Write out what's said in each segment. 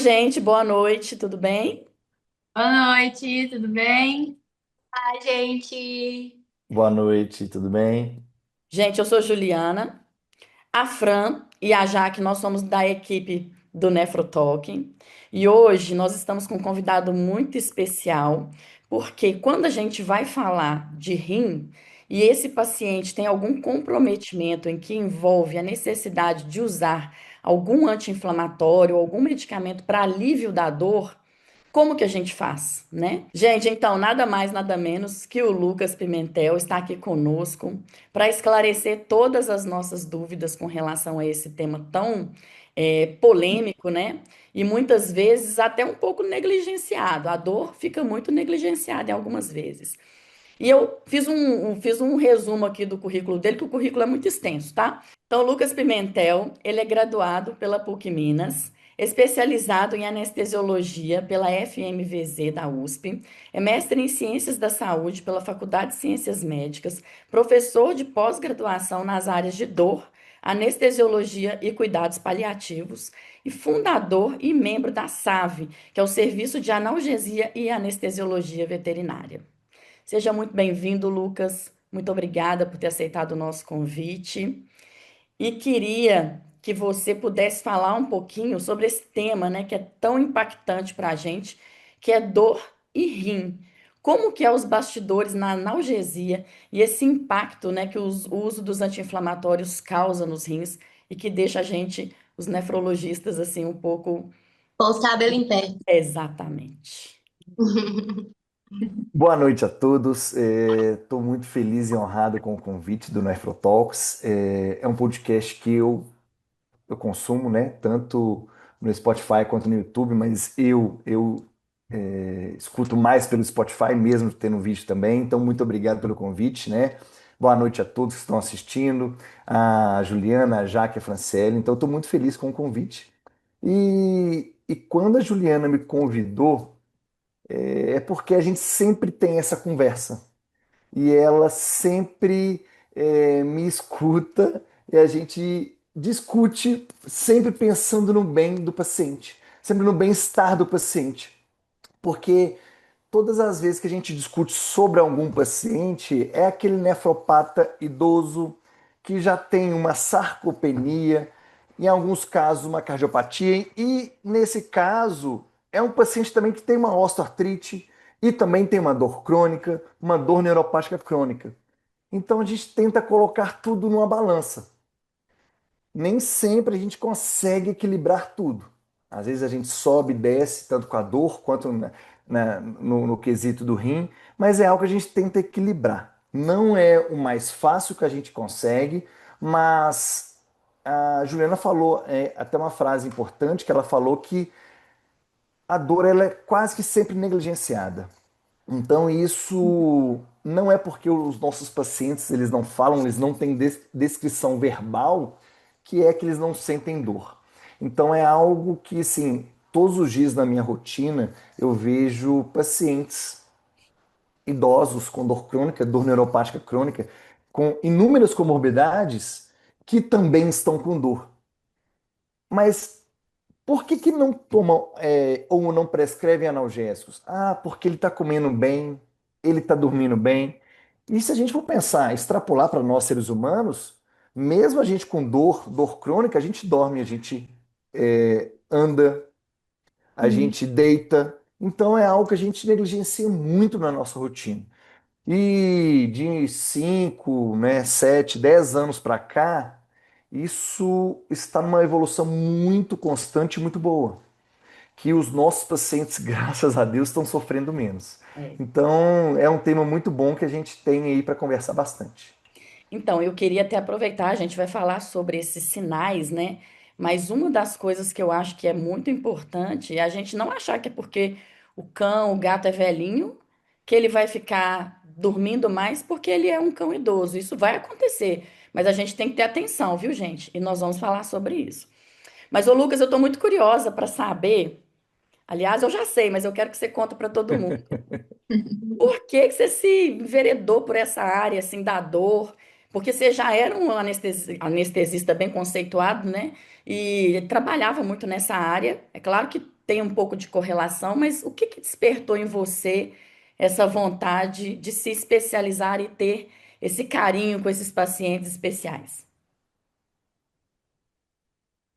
Gente, boa noite, tudo bem? Boa noite, tudo bem? Ai, gente. Boa noite, tudo bem? Gente, eu sou Juliana, a Fran e a Jaque, nós somos da equipe do Nefrotalking e hoje nós estamos com um convidado muito especial, porque quando a gente vai falar de rim e esse paciente tem algum comprometimento em que envolve a necessidade de usar algum anti-inflamatório, algum medicamento para alívio da dor, como que a gente faz, né? Gente, então, nada mais, nada menos que o Lucas Pimentel está aqui conosco para esclarecer todas as nossas dúvidas com relação a esse tema tão polêmico, né? E muitas vezes até um pouco negligenciado. A dor fica muito negligenciada em algumas vezes. E eu fiz um resumo aqui do currículo dele, que o currículo é muito extenso, tá? Então, Lucas Pimentel, ele é graduado pela PUC Minas, especializado em anestesiologia pela FMVZ da USP, é mestre em Ciências da Saúde pela Faculdade de Ciências Médicas, professor de pós-graduação nas áreas de dor, anestesiologia e cuidados paliativos, e fundador e membro da SAVE, que é o Serviço de Analgesia e Anestesiologia Veterinária. Seja muito bem-vindo, Lucas. Muito obrigada por ter aceitado o nosso convite. E queria que você pudesse falar um pouquinho sobre esse tema, né, que é tão impactante para a gente, que é dor e rim. Como que é os bastidores na analgesia e esse impacto, né, que o uso dos anti-inflamatórios causa nos rins e que deixa a gente, os nefrologistas, assim, um pouco. Com os cabelos em pé. Exatamente. Boa noite a todos. Estou muito feliz e honrado com o convite do Nefrotalks. É um podcast que eu consumo, né? Tanto no Spotify quanto no YouTube, mas eu escuto mais pelo Spotify, mesmo tendo vídeo também. Então, muito obrigado pelo convite, né? Boa noite a todos que estão assistindo, a Juliana, a Jaque, a Franciele. Então, estou muito feliz com o convite. E quando a Juliana me convidou, é porque a gente sempre tem essa conversa e ela sempre me escuta e a gente discute sempre pensando no bem do paciente, sempre no bem-estar do paciente, porque todas as vezes que a gente discute sobre algum paciente é aquele nefropata idoso que já tem uma sarcopenia, em alguns casos uma cardiopatia, e nesse caso é um paciente também que tem uma osteoartrite e também tem uma dor crônica, uma dor neuropática crônica. Então a gente tenta colocar tudo numa balança. Nem sempre a gente consegue equilibrar tudo. Às vezes a gente sobe e desce, tanto com a dor quanto no quesito do rim, mas é algo que a gente tenta equilibrar. Não é o mais fácil que a gente consegue, mas a Juliana falou até uma frase importante, que ela falou que a dor ela é quase que sempre negligenciada. Então isso não é porque os nossos pacientes eles não falam, eles não têm descrição verbal, que é que eles não sentem dor. Então é algo que, assim, todos os dias na minha rotina eu vejo pacientes idosos com dor crônica, dor neuropática crônica, com inúmeras comorbidades que também estão com dor. Mas por que que não tomam ou não prescrevem analgésicos? Ah, porque ele está comendo bem, ele está dormindo bem. E se a gente for pensar, extrapolar para nós seres humanos, mesmo a gente com dor crônica, a gente dorme, a gente anda, a Uhum. gente deita. Então é algo que a gente negligencia muito na nossa rotina. E de 5, né, 7, 10 anos para cá, isso está numa evolução muito constante e muito boa, que os nossos pacientes, graças a Deus, estão sofrendo menos. É. Então, é um tema muito bom que a gente tem aí para conversar bastante. Então, eu queria até aproveitar, a gente vai falar sobre esses sinais, né? Mas uma das coisas que eu acho que é muito importante é a gente não achar que é porque o cão, o gato é velhinho, que ele vai ficar dormindo mais porque ele é um cão idoso. Isso vai acontecer, mas a gente tem que ter atenção, viu, gente? E nós vamos falar sobre isso. Mas, ô Lucas, eu estou muito curiosa para saber. Aliás, eu já sei, mas eu quero que você conte para todo mundo. Por que que você se enveredou por essa área assim da dor? Porque você já era um anestesista bem conceituado, né? E trabalhava muito nessa área. É claro que tem um pouco de correlação, mas o que que despertou em você essa vontade de se especializar e ter esse carinho com esses pacientes especiais?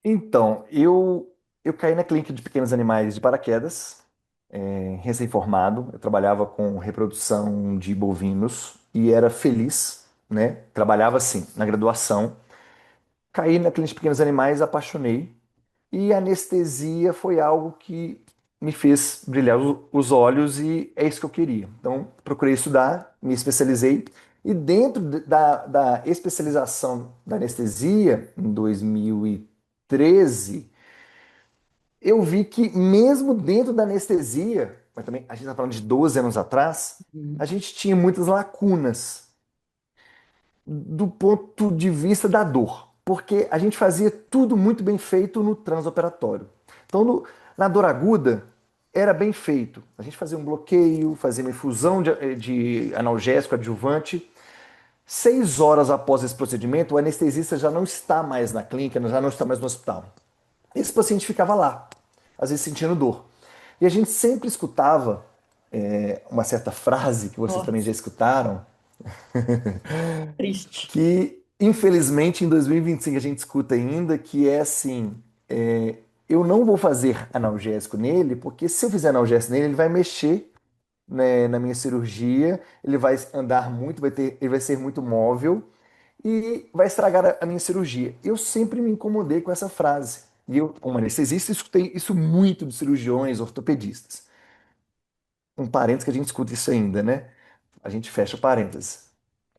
Então, eu caí na clínica de pequenos animais de paraquedas, recém-formado. Eu trabalhava com reprodução de bovinos e era feliz, né? Trabalhava assim, na graduação. Caí na clínica de pequenos animais, apaixonei. E a anestesia foi algo que me fez brilhar os olhos e é isso que eu queria. Então, procurei estudar, me especializei. E dentro da especialização da anestesia, em 2013, eu vi que mesmo dentro da anestesia, mas também a gente está falando de 12 anos atrás, a Hum. gente tinha muitas lacunas do ponto de vista da dor, porque a gente fazia tudo muito bem feito no transoperatório. Então, na dor aguda, era bem feito. A gente fazia um bloqueio, fazia uma infusão de analgésico adjuvante. 6 horas após esse procedimento, o anestesista já não está mais na clínica, já não está mais no hospital. Esse paciente ficava lá, às vezes sentindo dor. E a gente sempre escutava uma certa frase que vocês também já Nossa, escutaram, triste. que infelizmente em 2025 a gente escuta ainda, que é assim, eu não vou fazer analgésico nele, porque se eu fizer analgésico nele, ele vai mexer, né, na minha cirurgia, ele vai andar muito, ele vai ser muito móvel e vai estragar a minha cirurgia. Eu sempre me incomodei com essa frase. E eu, como anestesista, escutei isso muito de cirurgiões, ortopedistas. Um parênteses que a gente escuta isso ainda, né? A gente fecha o parênteses.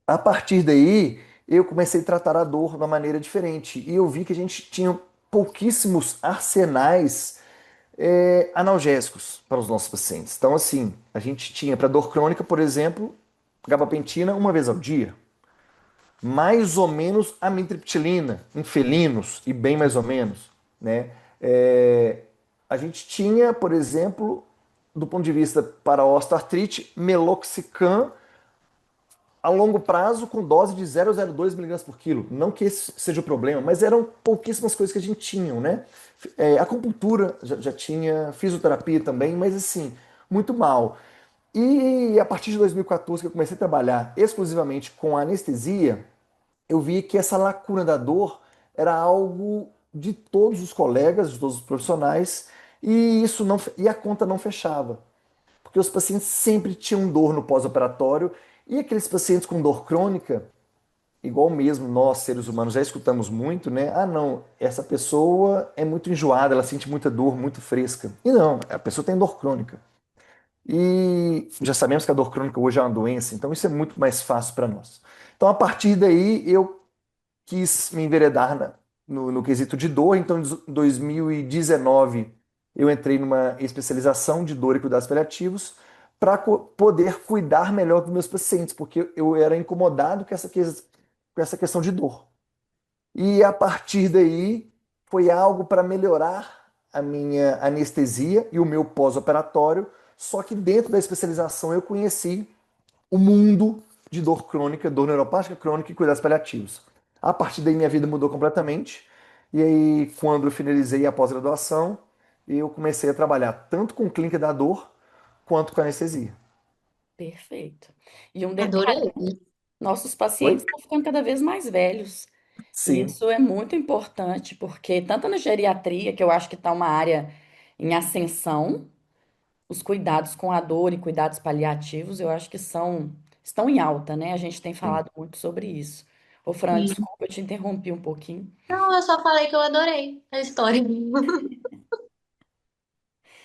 A partir daí, eu comecei a tratar a dor de uma maneira diferente. E eu vi que a gente tinha pouquíssimos arsenais analgésicos para os nossos pacientes. Então, assim, a gente tinha para dor crônica, por exemplo, gabapentina uma vez ao dia. Mais ou menos amitriptilina em felinos e bem mais ou menos, né? É, a gente tinha, por exemplo, do ponto de vista para osteoartrite, meloxicam a longo prazo com dose de 0,02 miligramas por quilo. Não que esse seja o problema, mas eram pouquíssimas coisas que a gente tinha, né? Acupuntura já tinha, fisioterapia também, mas assim, muito mal. E a partir de 2014, que eu comecei a trabalhar exclusivamente com anestesia, eu vi que essa lacuna da dor era algo de todos os colegas, de todos os profissionais, e isso não, e a conta não fechava porque os pacientes sempre tinham dor no pós-operatório e aqueles pacientes com dor crônica, igual mesmo nós, seres humanos, já escutamos muito, né? Ah, não, essa pessoa é muito enjoada, ela sente muita dor, muito fresca. E não, a pessoa tem dor crônica. E já sabemos que a dor crônica hoje é uma doença, então isso é muito mais fácil para nós. Então, a partir daí, eu quis me enveredar no quesito de dor. Então, em 2019, eu entrei numa especialização de dor e cuidados paliativos para poder cuidar melhor dos meus pacientes, porque eu era incomodado com essa questão de dor. E a partir daí, foi algo para melhorar a minha anestesia e o meu pós-operatório. Só que dentro da especialização eu conheci o mundo de dor crônica, dor neuropática crônica e cuidados paliativos. A partir daí minha vida mudou completamente. E aí, quando eu finalizei a pós-graduação, eu comecei a trabalhar tanto com clínica da dor quanto com anestesia. Perfeito. E um detalhe, Adorei. nossos Oi? pacientes estão ficando cada vez mais velhos. E Sim, isso é muito importante, porque tanto na geriatria, que eu acho que está uma área em ascensão, os cuidados com a dor e cuidados paliativos, eu acho que estão em alta, né? A gente tem sim. falado muito sobre isso. Ô, Fran, Sim. desculpa, eu te interrompi um pouquinho. Não, eu só falei que eu adorei a história.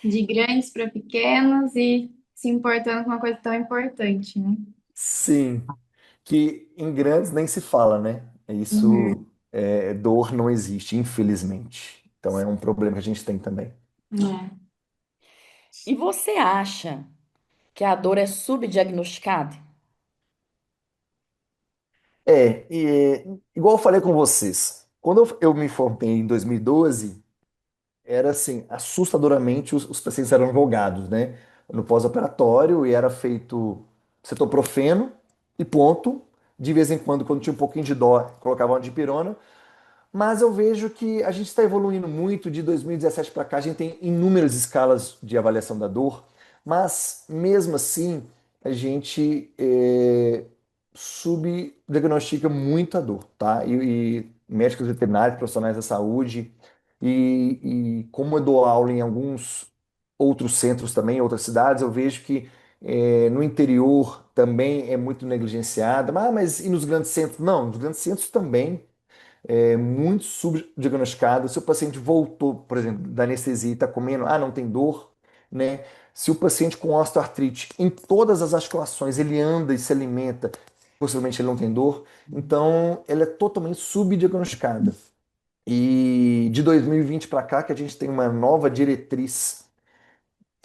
De grandes para pequenos e se importando com uma coisa tão importante, né? Sim. Que em grandes nem se fala, né? Uhum. Isso, dor não existe, infelizmente. Então é um problema que a gente tem também. É. E você acha que a dor é subdiagnosticada? Igual eu falei com vocês, quando eu me formei em 2012, era assim, assustadoramente os pacientes eram jogados, né? No pós-operatório e era feito cetoprofeno e ponto. De vez em quando, quando tinha um pouquinho de dó, colocavam uma dipirona. Mas eu vejo que a gente está evoluindo muito de 2017 para cá. A gente tem inúmeras escalas de avaliação da dor, mas mesmo assim a gente subdiagnostica muito a dor, tá? E médicos veterinários, profissionais da saúde, e como eu dou aula em alguns outros centros também, em outras cidades, eu vejo que no interior também é muito negligenciada. Mas e nos grandes centros? Não, nos grandes centros também muito subdiagnosticado. Se o paciente voltou, por exemplo, da anestesia e está comendo, não tem dor, né? Se o paciente com osteoartrite, em todas as articulações, ele anda e se alimenta, possivelmente ele não tem dor. Então, ela é totalmente subdiagnosticada. E de 2020 para cá, que a gente tem uma nova diretriz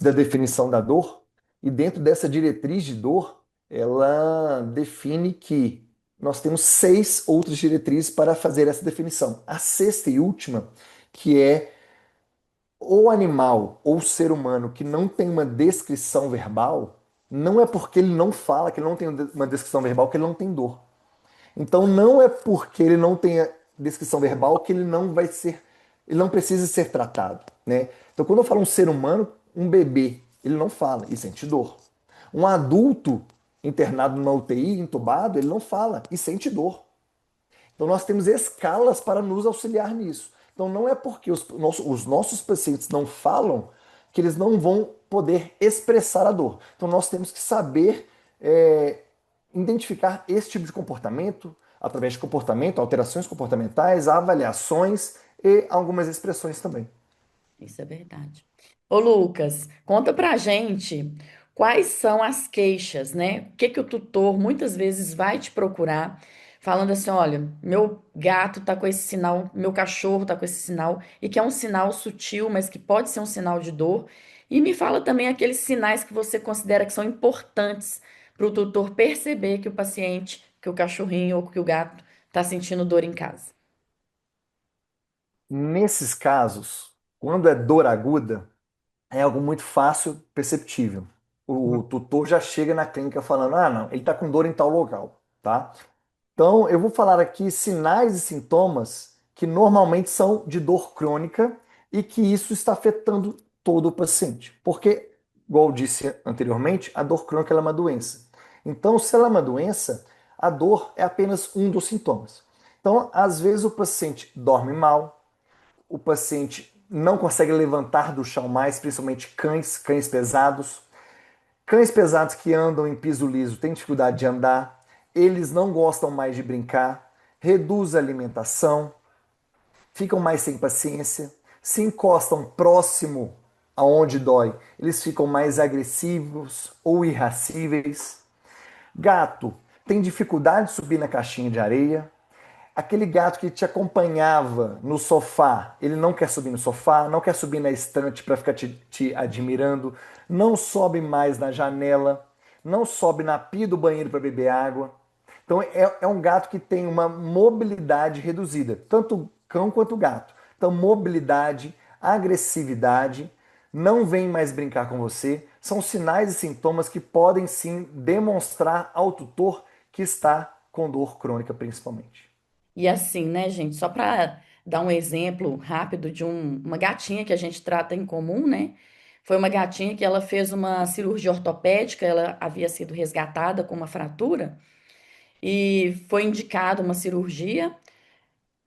da definição da dor, e dentro dessa diretriz de dor, ela define que nós temos 6 outras diretrizes para fazer essa definição. A sexta e última, que é o animal ou o ser humano que não tem uma descrição verbal, não é porque ele não fala, que ele não tem uma descrição verbal, que ele não tem dor. Então não é porque ele não tem a descrição verbal que ele não vai ser, ele não precisa ser tratado, né? Então quando eu falo um ser humano, um bebê, ele não fala e sente dor. Um adulto internado numa UTI, entubado, ele não fala e sente dor. Então nós temos escalas para nos auxiliar nisso. Então não é porque os nossos pacientes não falam que eles não vão poder expressar a dor. Então nós temos que saber identificar esse tipo de comportamento através de comportamento, alterações comportamentais, avaliações e algumas expressões também. Isso é verdade. Ô Lucas, conta pra gente quais são as queixas, né? O que que o tutor muitas vezes vai te procurar falando assim, olha, meu gato tá com esse sinal, meu cachorro tá com esse sinal, e que é um sinal sutil, mas que pode ser um sinal de dor. E me fala também aqueles sinais que você considera que são importantes para o tutor perceber que o paciente, que o cachorrinho ou que o gato tá sentindo dor em casa. Nesses casos, quando é dor aguda, é algo muito fácil, perceptível. O tutor já chega na clínica falando: não, ele está com dor em tal local, tá? Então, eu vou falar aqui sinais e sintomas que normalmente são de dor crônica e que isso está afetando todo o paciente. Porque, igual eu disse anteriormente, a dor crônica ela é uma doença. Então, se ela é uma doença, a dor é apenas um dos sintomas. Então, às vezes o paciente dorme mal, o paciente não consegue levantar do chão mais, principalmente cães pesados. Cães pesados que andam em piso liso têm dificuldade de andar, eles não gostam mais de brincar, reduz a alimentação, ficam mais sem paciência, se encostam próximo aonde dói, eles ficam mais agressivos ou irascíveis. Gato tem dificuldade de subir na caixinha de areia, aquele gato que te acompanhava no sofá, ele não quer subir no sofá, não quer subir na estante para ficar te admirando, não sobe mais na janela, não sobe na pia do banheiro para beber água. Então é um gato que tem uma mobilidade reduzida, tanto o cão quanto o gato. Então, mobilidade, agressividade, não vem mais brincar com você, são sinais e sintomas que podem sim demonstrar ao tutor que está com dor crônica, principalmente. E assim, né, gente, só para dar um exemplo rápido de uma gatinha que a gente trata em comum, né? Foi uma gatinha que ela fez uma cirurgia ortopédica, ela havia sido resgatada com uma fratura e foi indicada uma cirurgia.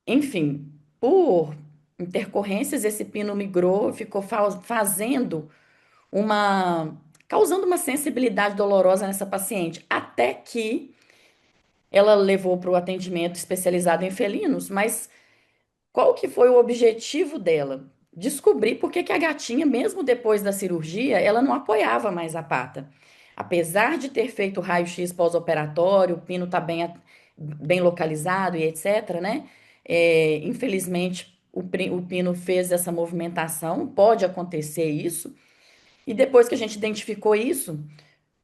Enfim, por intercorrências, esse pino migrou, ficou fazendo uma, causando uma sensibilidade dolorosa nessa paciente, até que ela levou para o atendimento especializado em felinos, mas qual que foi o objetivo dela? Descobrir por que que a gatinha, mesmo depois da cirurgia, ela não apoiava mais a pata. Apesar de ter feito o raio-x pós-operatório, o pino está bem localizado e etc, né? Infelizmente, o pino fez essa movimentação, pode acontecer isso. E depois que a gente identificou isso,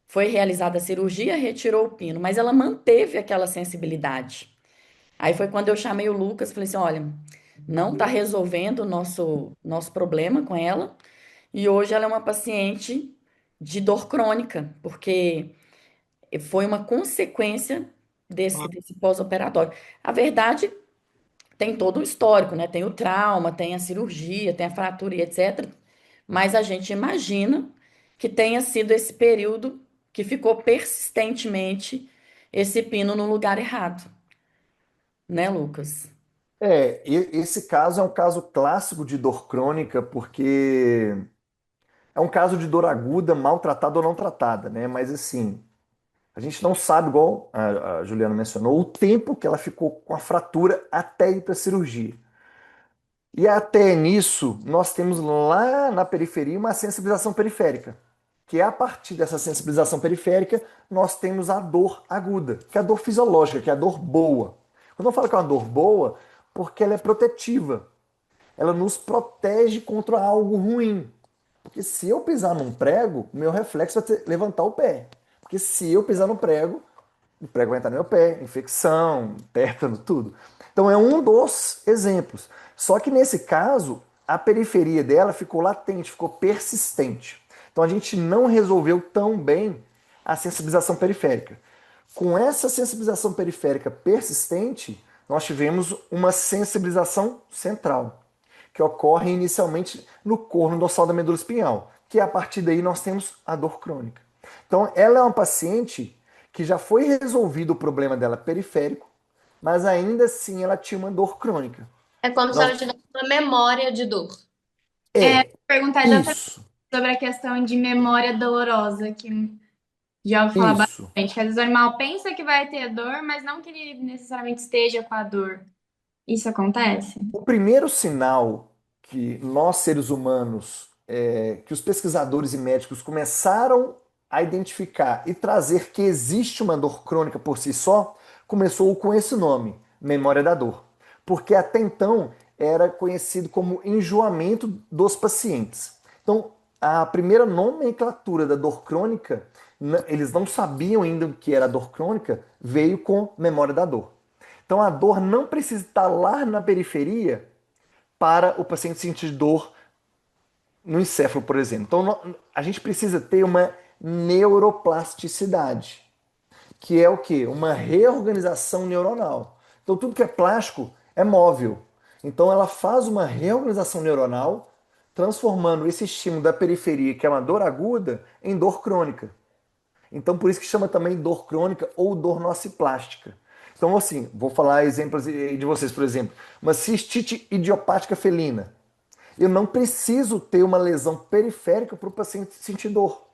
foi realizada a cirurgia, retirou o pino, mas ela manteve aquela sensibilidade. Aí foi quando eu chamei o Lucas, falei assim, olha, não está resolvendo o nosso problema com ela, e hoje ela é uma paciente de dor crônica, porque foi uma consequência desse pós-operatório. A verdade tem todo o histórico, né? Tem o trauma, tem a cirurgia, tem a fratura e etc. Mas a gente imagina que tenha sido esse período que ficou persistentemente esse pino no lugar errado, né, Lucas? Esse caso é um caso clássico de dor crônica, porque é um caso de dor aguda, maltratada ou não tratada, né? Mas assim, a gente não sabe, igual a Juliana mencionou, o tempo que ela ficou com a fratura até ir para a cirurgia. E até nisso, nós temos lá na periferia uma sensibilização periférica, que é a partir dessa sensibilização periférica, nós temos a dor aguda, que é a dor fisiológica, que é a dor boa. Quando eu falo que é uma dor boa, porque ela é protetiva, ela nos protege contra algo ruim. Porque se eu pisar num prego, meu reflexo vai ser levantar o pé. Porque se eu pisar no prego, o prego vai entrar no meu pé, infecção, tétano, tudo. Então é um dos exemplos. Só que nesse caso, a periferia dela ficou latente, ficou persistente. Então a gente não resolveu tão bem a sensibilização periférica. Com essa sensibilização periférica persistente, nós tivemos uma sensibilização central, que ocorre inicialmente no corno dorsal da medula espinhal, que a partir daí nós temos a dor crônica. Então, ela é uma paciente que já foi resolvido o problema dela periférico, mas ainda assim ela tinha uma dor crônica. É como se ela Nós- tivesse uma memória de dor. É, Perguntar exatamente isso, sobre a questão de memória dolorosa, que já ouvi falar isso. bastante, que às vezes o animal pensa que vai ter dor, mas não que ele necessariamente esteja com a dor. Isso acontece? O primeiro sinal que nós, seres humanos, que os pesquisadores e médicos começaram a identificar e trazer que existe uma dor crônica por si só, começou com esse nome, memória da dor. Porque até então era conhecido como enjoamento dos pacientes. Então, a primeira nomenclatura da dor crônica, eles não sabiam ainda o que era dor crônica, veio com memória da dor. Então a dor não precisa estar lá na periferia para o paciente sentir dor no encéfalo, por exemplo. Então a gente precisa ter uma neuroplasticidade, que é o quê? Uma reorganização neuronal. Então tudo que é plástico é móvel. Então ela faz uma reorganização neuronal, transformando esse estímulo da periferia, que é uma dor aguda, em dor crônica. Então, por isso que chama também dor crônica ou dor nociplástica. Então, assim, vou falar exemplos de vocês, por exemplo, uma cistite idiopática felina. Eu não preciso ter uma lesão periférica para o paciente sentir dor.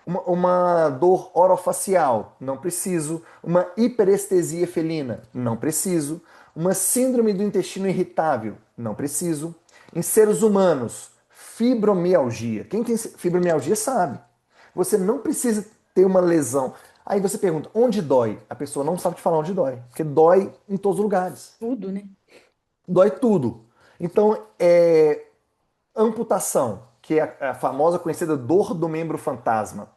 Uma dor orofacial, não preciso. Uma hiperestesia felina, não preciso. Uma síndrome do intestino irritável, não preciso. Em seres humanos, fibromialgia. Quem tem fibromialgia sabe. Você não precisa ter uma lesão. Aí você pergunta, onde dói? A pessoa não sabe te falar onde dói, porque dói em todos os lugares. Tudo, né? Dói tudo. Então, amputação, que é a famosa conhecida dor do membro fantasma.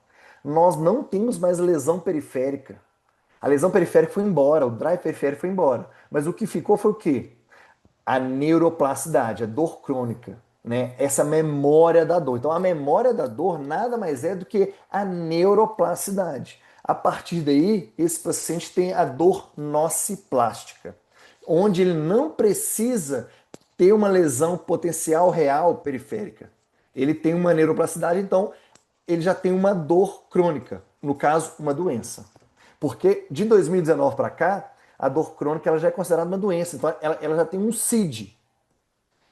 Nós não temos mais lesão periférica. A lesão periférica foi embora, o drive periférico foi embora. Mas o que ficou foi o quê? A neuroplasticidade, a dor crônica, né? Essa memória da dor. Então a memória da dor nada mais é do que a neuroplasticidade. A partir daí, esse paciente tem a dor nociplástica, onde ele não precisa ter uma lesão potencial real periférica. Ele tem uma neuroplasticidade, então ele já tem uma dor crônica, no caso, uma doença. Porque de 2019 para cá, a dor crônica ela já é considerada uma doença, então ela já tem um CID.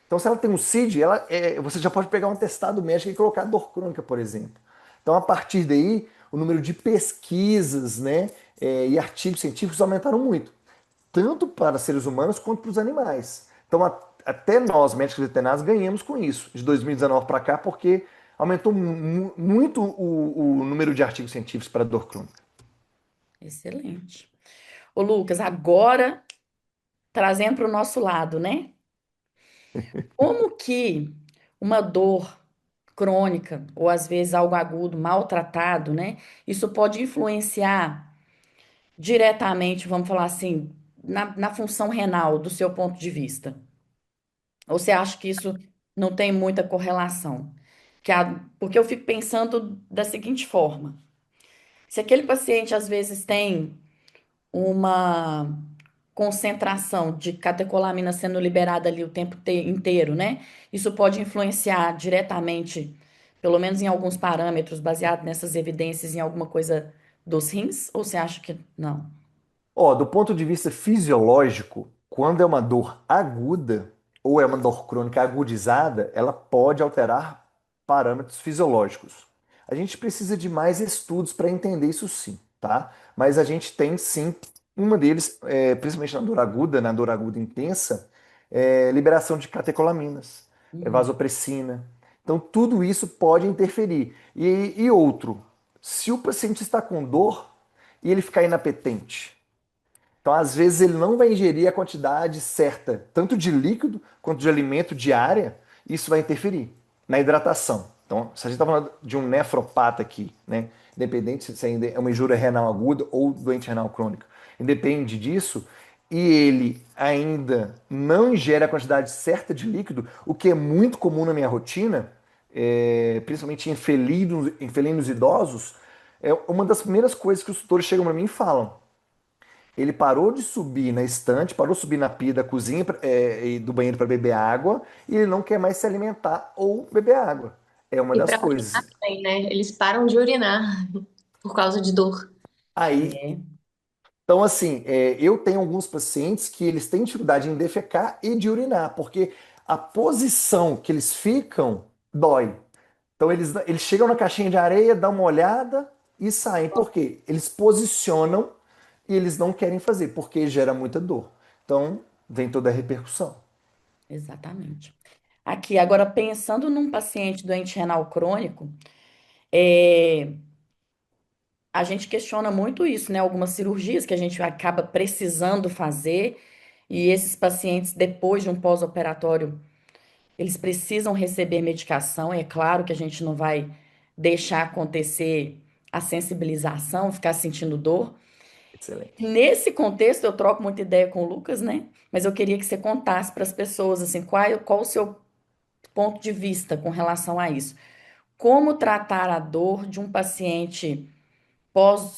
Então, se ela tem um CID, você já pode pegar um atestado médico e colocar dor crônica, por exemplo. Então, a partir daí, o número de pesquisas, né, e artigos científicos aumentaram muito, tanto para seres humanos quanto para os animais. Então, até nós, médicos veterinários, ganhamos com isso, de 2019 para cá, porque aumentou muito o número de artigos científicos para dor crônica. Excelente. Ô, Lucas, agora trazendo para o nosso lado, né? Como que uma dor crônica, ou às vezes algo agudo, maltratado, né? Isso pode influenciar diretamente, vamos falar assim, na função renal, do seu ponto de vista? Ou você acha que isso não tem muita correlação? Porque eu fico pensando da seguinte forma: se aquele paciente às vezes tem uma concentração de catecolamina sendo liberada ali o tempo inteiro, né? Isso pode influenciar diretamente, pelo menos em alguns parâmetros, baseado nessas evidências, em alguma coisa dos rins? Ou você acha que não? Ó, do ponto de vista fisiológico, quando é uma dor aguda ou é uma dor crônica agudizada, ela pode alterar parâmetros fisiológicos. A gente precisa de mais estudos para entender isso sim, tá? Mas a gente tem sim, uma deles, principalmente na dor aguda intensa, liberação de catecolaminas, Uhum. vasopressina. Então, tudo isso pode interferir. E outro, se o paciente está com dor e ele ficar inapetente, então, às vezes, ele não vai ingerir a quantidade certa, tanto de líquido quanto de alimento diária, isso vai interferir na hidratação. Então, se a gente está falando de um nefropata aqui, né, independente se ainda é uma injúria renal aguda ou doente renal crônico, independe disso, e ele ainda não ingere a quantidade certa de líquido, o que é muito comum na minha rotina, principalmente em felinos idosos, é uma das primeiras coisas que os tutores chegam para mim e falam. Ele parou de subir na estante, parou de subir na pia da cozinha e do banheiro para beber água, e ele não quer mais se alimentar ou beber água. É uma E das para urinar coisas. também, né? Eles param de urinar por causa de dor. Aí, É, então assim, eu tenho alguns pacientes que eles têm dificuldade em defecar e de urinar, porque a posição que eles ficam dói. Então eles chegam na caixinha de areia, dão uma olhada e saem. Por quê? Eles posicionam e eles não querem fazer, porque gera muita dor. Então vem toda a repercussão. exatamente. Aqui, agora pensando num paciente doente renal crônico, é, a gente questiona muito isso, né? Algumas cirurgias que a gente acaba precisando fazer, e esses pacientes, depois de um pós-operatório, eles precisam receber medicação. E é claro que a gente não vai deixar acontecer a sensibilização, ficar sentindo dor. Excelente. Nesse contexto, eu troco muita ideia com o Lucas, né? Mas eu queria que você contasse para as pessoas, assim, qual o seu ponto de vista com relação a isso. Como tratar a dor de um paciente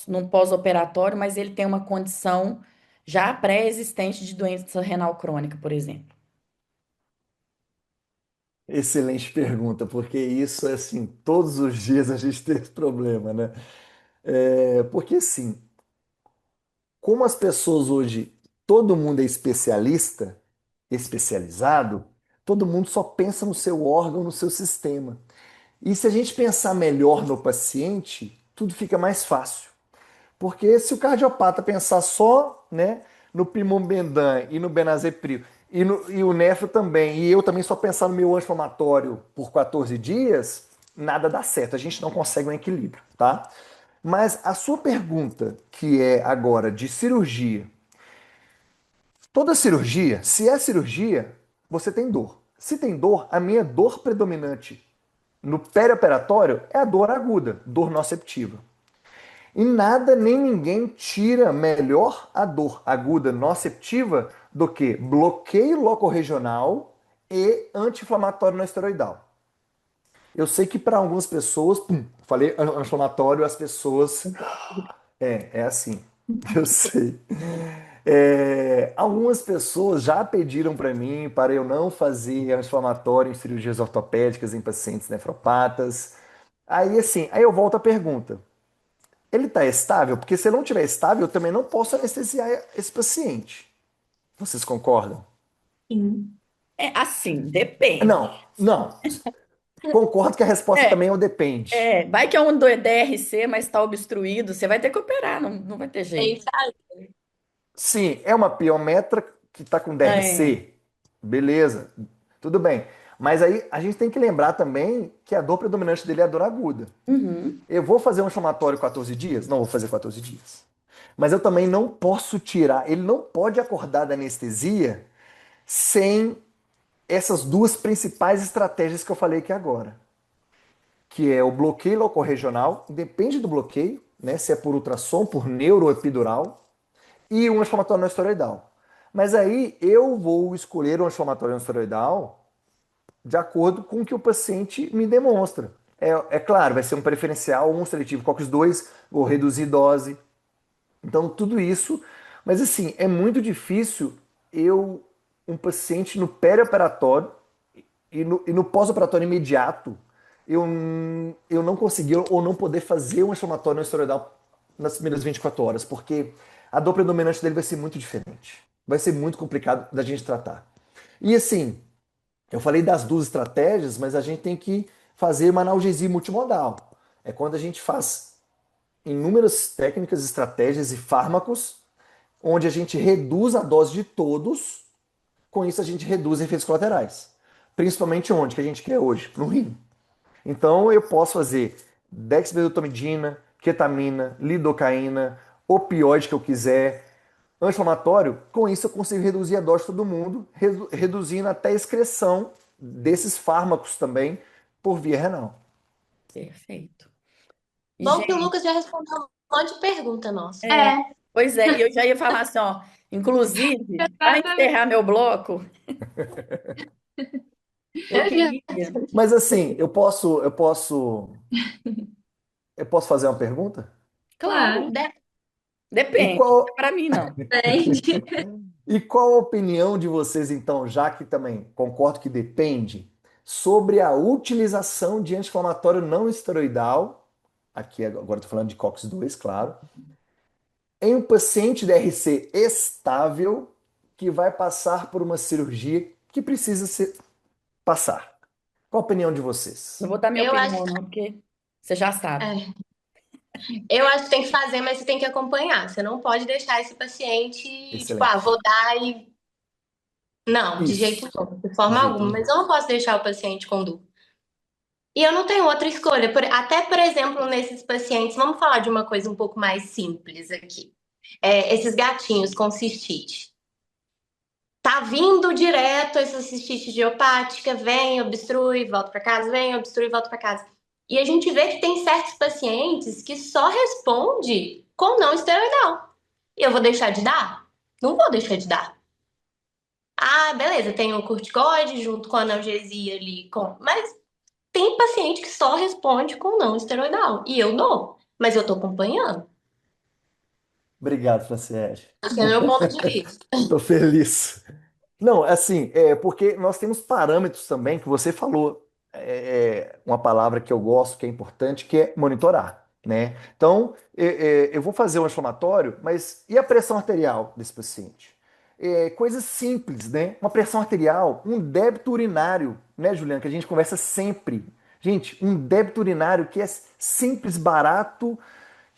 num pós-operatório, mas ele tem uma condição já pré-existente de doença renal crônica, por exemplo. Excelente pergunta, porque isso, assim, todos os dias a gente tem esse problema, né? Porque, assim, como as pessoas hoje, todo mundo é especialista, especializado, todo mundo só pensa no seu órgão, no seu sistema. E se a gente pensar melhor no paciente, tudo fica mais fácil. Porque se o cardiopata pensar só, né, no Pimobendan e no Benazepril e o nefro também, e eu também só pensar no meu anti-inflamatório por 14 dias, nada dá certo, a gente não consegue um equilíbrio, tá? Mas a sua pergunta, que é agora de cirurgia, toda cirurgia, se é cirurgia, você tem dor. Se tem dor, a minha dor predominante no perioperatório é a dor aguda, dor nociceptiva. E nada nem ninguém tira melhor a dor aguda nociceptiva do que bloqueio locorregional e anti-inflamatório não esteroidal. Eu sei que para algumas pessoas, falei anti-inflamatório, as pessoas. É assim. Eu sei. Algumas pessoas já pediram para mim para eu não fazer anti-inflamatório em cirurgias ortopédicas em pacientes nefropatas. Aí eu volto à pergunta. Ele está estável? Porque se ele não estiver estável, eu também não posso anestesiar esse paciente. Vocês concordam? Sim. É assim, depende. Não, não. Concordo que a resposta É, também é o depende. vai que é um do DRC, mas está obstruído, você vai ter que operar, não, não vai ter É jeito. isso aí. Sim, é uma piometra que está com É. DRC. Beleza, tudo bem. Mas aí a gente tem que lembrar também que a dor predominante dele é a dor aguda. Uhum. Eu vou fazer um inflamatório 14 dias? Não vou fazer 14 dias. Mas eu também não posso tirar, ele não pode acordar da anestesia sem essas duas principais estratégias que eu falei aqui agora, que é o bloqueio locorregional, depende do bloqueio, né, se é por ultrassom, por neuro ou epidural, e um anti-inflamatório não esteroidal. Mas aí eu vou escolher um anti-inflamatório não esteroidal de acordo com o que o paciente me demonstra. É claro, vai ser um preferencial, um seletivo COX-2, vou reduzir dose. Então tudo isso Mas assim, é muito difícil eu, um paciente no perioperatório e no pós-operatório imediato, eu não conseguir ou não poder fazer um inflamatório não esteroidal nas primeiras 24 horas, porque a dor predominante dele vai ser muito diferente. Vai ser muito complicado da gente tratar. E assim, eu falei das duas estratégias, mas a gente tem que fazer uma analgesia multimodal. É quando a gente faz inúmeras técnicas, estratégias e fármacos, onde a gente reduz a dose de todos, com isso a gente reduz efeitos colaterais. Principalmente onde que a gente quer hoje? No rim. Então eu posso fazer dexmedetomidina, ketamina, lidocaína, opioide que eu quiser, anti-inflamatório. Com isso eu consigo reduzir a dose de todo mundo, reduzindo até a excreção desses fármacos também por via renal. Perfeito. E, Bom que o gente, Lucas já respondeu um monte de pergunta nossa. É, pois é, e eu já ia falar assim, ó, inclusive, para exatamente. encerrar meu bloco, eu queria. Mas assim, eu posso fazer uma pergunta? Claro, De- E depende, qual, não é para mim não. Depende. e qual a opinião de vocês, então, já que também concordo que depende, sobre a utilização de anti-inflamatório não esteroidal, aqui agora estou falando de COX-2, claro, em um paciente DRC estável que vai passar por uma cirurgia que precisa passar? Qual a opinião de Não vocês? vou dar minha Eu acho, opinião não, porque você já sabe. é, eu acho que tem que fazer, mas você tem que acompanhar. Você não pode deixar esse paciente, tipo, Excelente. vou dar e. Não, de jeito Isso, nenhum, de de forma jeito alguma. Mas nenhum. eu não posso deixar o paciente com dor. E eu não tenho outra escolha. Até, por exemplo, nesses pacientes, vamos falar de uma coisa um pouco mais simples aqui. Esses gatinhos com cistite. Tá vindo direto essa cistite idiopática, vem, obstrui, volta para casa, vem, obstrui, volta para casa. E a gente vê que tem certos pacientes que só responde com não esteroidal. E eu vou deixar de dar? Não vou deixar de dar. Ah, beleza, tem o corticoide junto com a analgesia ali, mas tem paciente que só responde com não esteroidal. E eu dou, mas eu tô acompanhando. Obrigado, Franciele. Esse é o meu ponto de vista. Tô feliz. Não, assim, porque nós temos parâmetros também que você falou, uma palavra que eu gosto, que é importante, que é monitorar, né? Então, eu vou fazer um inflamatório, mas e a pressão arterial desse paciente? Coisas simples, né? Uma pressão arterial, um débito urinário, né, Juliana, que a gente conversa sempre. Gente, um débito urinário que é simples, barato,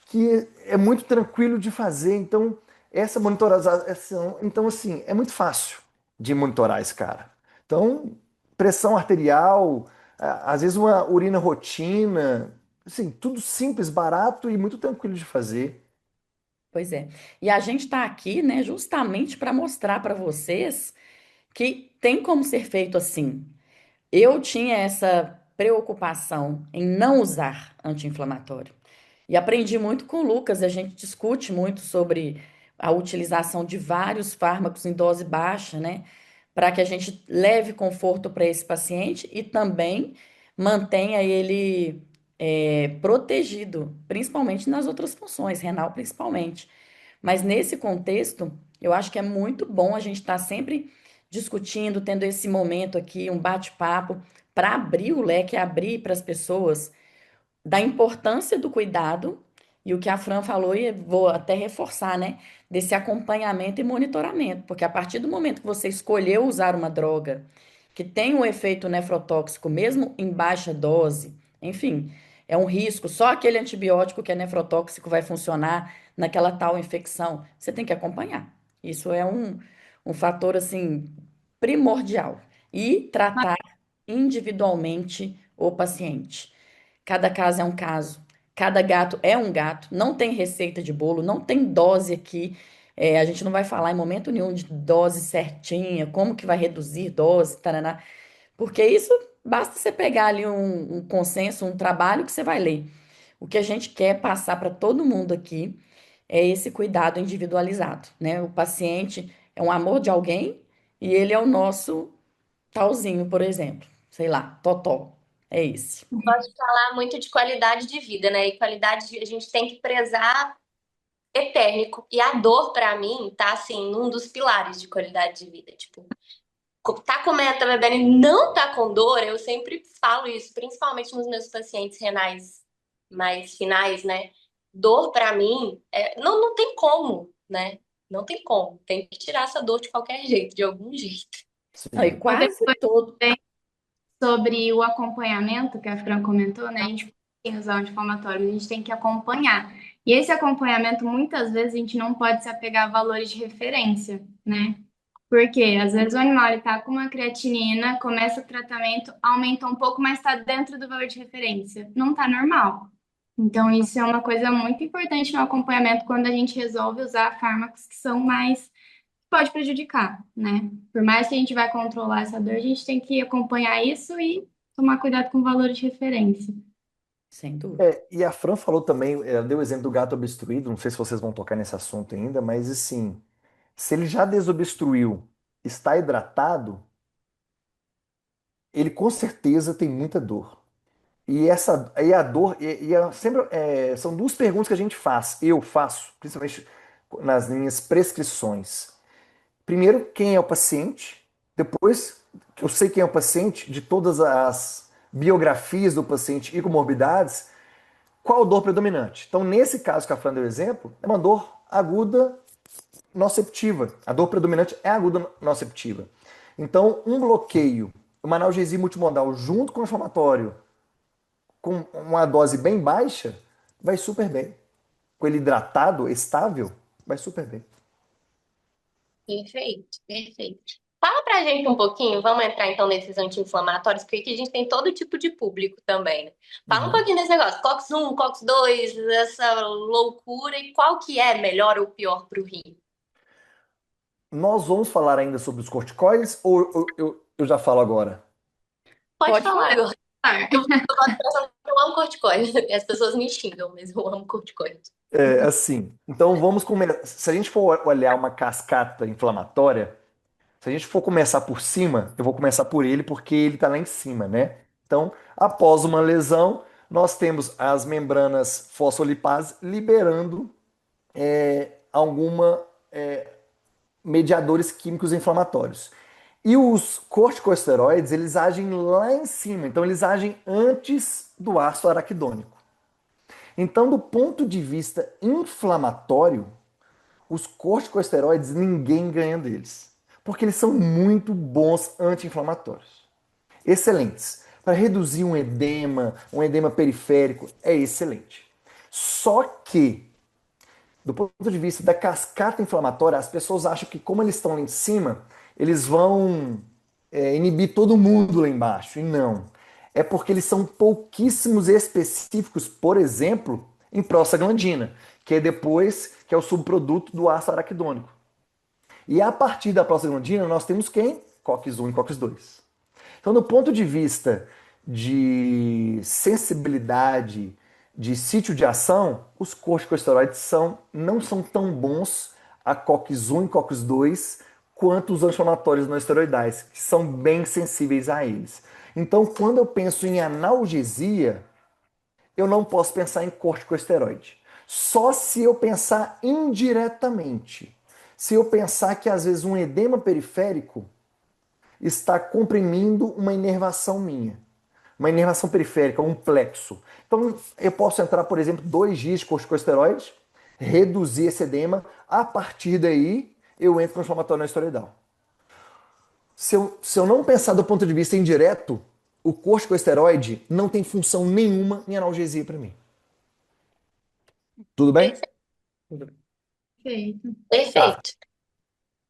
que é muito tranquilo de fazer. Então, essa monitorização, então assim, é muito fácil de monitorar esse cara. Então, pressão arterial, às vezes uma urina rotina, assim, tudo simples, barato e muito tranquilo de fazer. Pois é. E a gente está aqui, né, justamente para mostrar para vocês que tem como ser feito assim. Eu tinha essa preocupação em não usar anti-inflamatório. E aprendi muito com o Lucas, a gente discute muito sobre a utilização de vários fármacos em dose baixa, né? Para que a gente leve conforto para esse paciente e também mantenha ele protegido, principalmente nas outras funções, renal principalmente. Mas nesse contexto, eu acho que é muito bom a gente estar sempre discutindo, tendo esse momento aqui, um bate-papo, para abrir o leque, abrir para as pessoas da importância do cuidado e o que a Fran falou, e vou até reforçar, né? Desse acompanhamento e monitoramento, porque a partir do momento que você escolheu usar uma droga que tem um efeito nefrotóxico, mesmo em baixa dose, enfim, é um risco, só aquele antibiótico que é nefrotóxico vai funcionar naquela tal infecção, você tem que acompanhar. Isso é um fator, assim, primordial. E tratar individualmente o paciente. Cada caso é um caso, cada gato é um gato, não tem receita de bolo, não tem dose aqui. A gente não vai falar em momento nenhum de dose certinha, como que vai reduzir dose, taraná, porque isso basta você pegar ali um consenso, um trabalho que você vai ler. O que a gente quer passar para todo mundo aqui é esse cuidado individualizado, né? O paciente é um amor de alguém e ele é o nosso talzinho, por exemplo. Sei lá, totó. É esse. Gosto de falar muito de qualidade de vida, né? E qualidade a gente tem que prezar etérnico. E a dor, pra mim, tá assim, num dos pilares de qualidade de vida. Tipo, tá comendo, tá bebendo e não tá com dor, eu sempre falo isso, principalmente nos meus pacientes renais mais finais, né? Dor, pra mim, não tem como, né? Não tem como. Tem que tirar essa dor de qualquer jeito, de algum jeito. Não, e Sim. Outra quase coisa todo. também sobre o acompanhamento que a Fran comentou, né? A gente tem os anti-inflamatórios, a gente tem que acompanhar. E esse acompanhamento, muitas vezes, a gente não pode se apegar a valores de referência, né? Porque às vezes o animal está com uma creatinina, começa o tratamento, aumenta um pouco, mas está dentro do valor de referência. Não está normal. Então, isso é uma coisa muito importante no acompanhamento quando a gente resolve usar fármacos que são mais pode prejudicar, né? Por mais que a gente vai controlar essa dor, a gente tem que acompanhar isso e tomar cuidado com valores de referência. Sem dúvida. E a Fran falou também, ela deu o exemplo do gato obstruído, não sei se vocês vão tocar nesse assunto ainda, mas assim, se ele já desobstruiu, está hidratado, ele com certeza tem muita dor. E a dor, sempre, são duas perguntas que a gente faz, eu faço, principalmente nas minhas prescrições. Primeiro, quem é o paciente? Depois, que eu sei quem é o paciente, de todas as biografias do paciente e comorbidades, qual a dor predominante? Então, nesse caso que a Fran deu exemplo, é uma dor aguda noceptiva. A dor predominante é aguda noceptiva. Então, um bloqueio, uma analgesia multimodal junto com o inflamatório, com uma dose bem baixa, vai super bem. Com ele hidratado, estável, vai super bem. Perfeito, perfeito. Fala pra gente um pouquinho, vamos entrar então nesses anti-inflamatórios, porque aqui a gente tem todo tipo de público também, né? Fala um Uhum. pouquinho desse negócio, COX-1, COX-2, essa loucura, e qual que é melhor ou pior pro rim? Nós vamos falar ainda sobre os corticoides ou eu já falo agora? Pode Pode falar falar. agora. Eu gosto de pensar que eu amo corticoide. As pessoas me xingam, mas eu amo corticoide. É assim. Então vamos começar. Se a gente for olhar uma cascata inflamatória, se a gente for começar por cima, eu vou começar por ele porque ele está lá em cima, né? Então, após uma lesão, nós temos as membranas fosfolipase liberando alguma mediadores químicos inflamatórios. E os corticosteroides, eles agem lá em cima, então eles agem antes do ácido araquidônico. Então, do ponto de vista inflamatório, os corticosteroides ninguém ganha deles, porque eles são muito bons anti-inflamatórios. Excelentes. Para reduzir um edema periférico, é excelente. Só que, do ponto de vista da cascata inflamatória, as pessoas acham que, como eles estão lá em cima, eles vão inibir todo mundo lá embaixo. E não. É porque eles são pouquíssimos específicos, por exemplo, em prostaglandina, que é depois que é o subproduto do ácido araquidônico. E a partir da prostaglandina, nós temos quem? COX-1 e COX-2. Então, do ponto de vista de sensibilidade, de sítio de ação, os corticosteroides não são tão bons a COX-1 e COX-2 quanto os anti-inflamatórios não esteroidais, que são bem sensíveis a eles. Então, quando eu penso em analgesia, eu não posso pensar em corticosteroide. Só se eu pensar indiretamente. Se eu pensar que às vezes um edema periférico está comprimindo uma inervação minha. Uma inervação periférica, um plexo. Então, eu posso entrar, por exemplo, 2 dias de corticosteroide, reduzir esse edema, a partir daí eu entro no inflamatório não esteroidal. Se eu não pensar do ponto de vista indireto, o corticosteroide não tem função nenhuma em analgesia para mim. Tudo bem? Perfeito. Perfeito. Tá. Perfeito.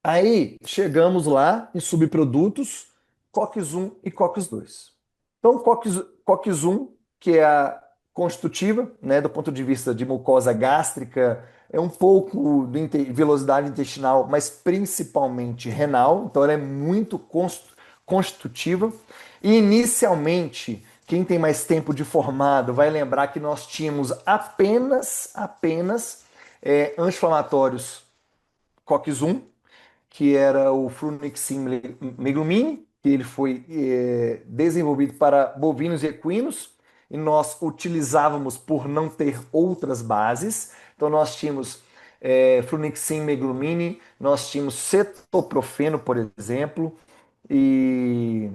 Aí chegamos lá em subprodutos COX-1 e COX-2. Então, COX-1, que é a constitutiva, né, do ponto de vista de mucosa gástrica, é um pouco de velocidade intestinal, mas principalmente renal, então ela é muito constitutiva. E inicialmente, quem tem mais tempo de formado vai lembrar que nós tínhamos apenas anti-inflamatórios COX-1, que era o Flunixin meglumine, que ele foi desenvolvido para bovinos e equinos, e nós utilizávamos por não ter outras bases. Então nós tínhamos Flunixin, meglumine, nós tínhamos cetoprofeno, por exemplo, e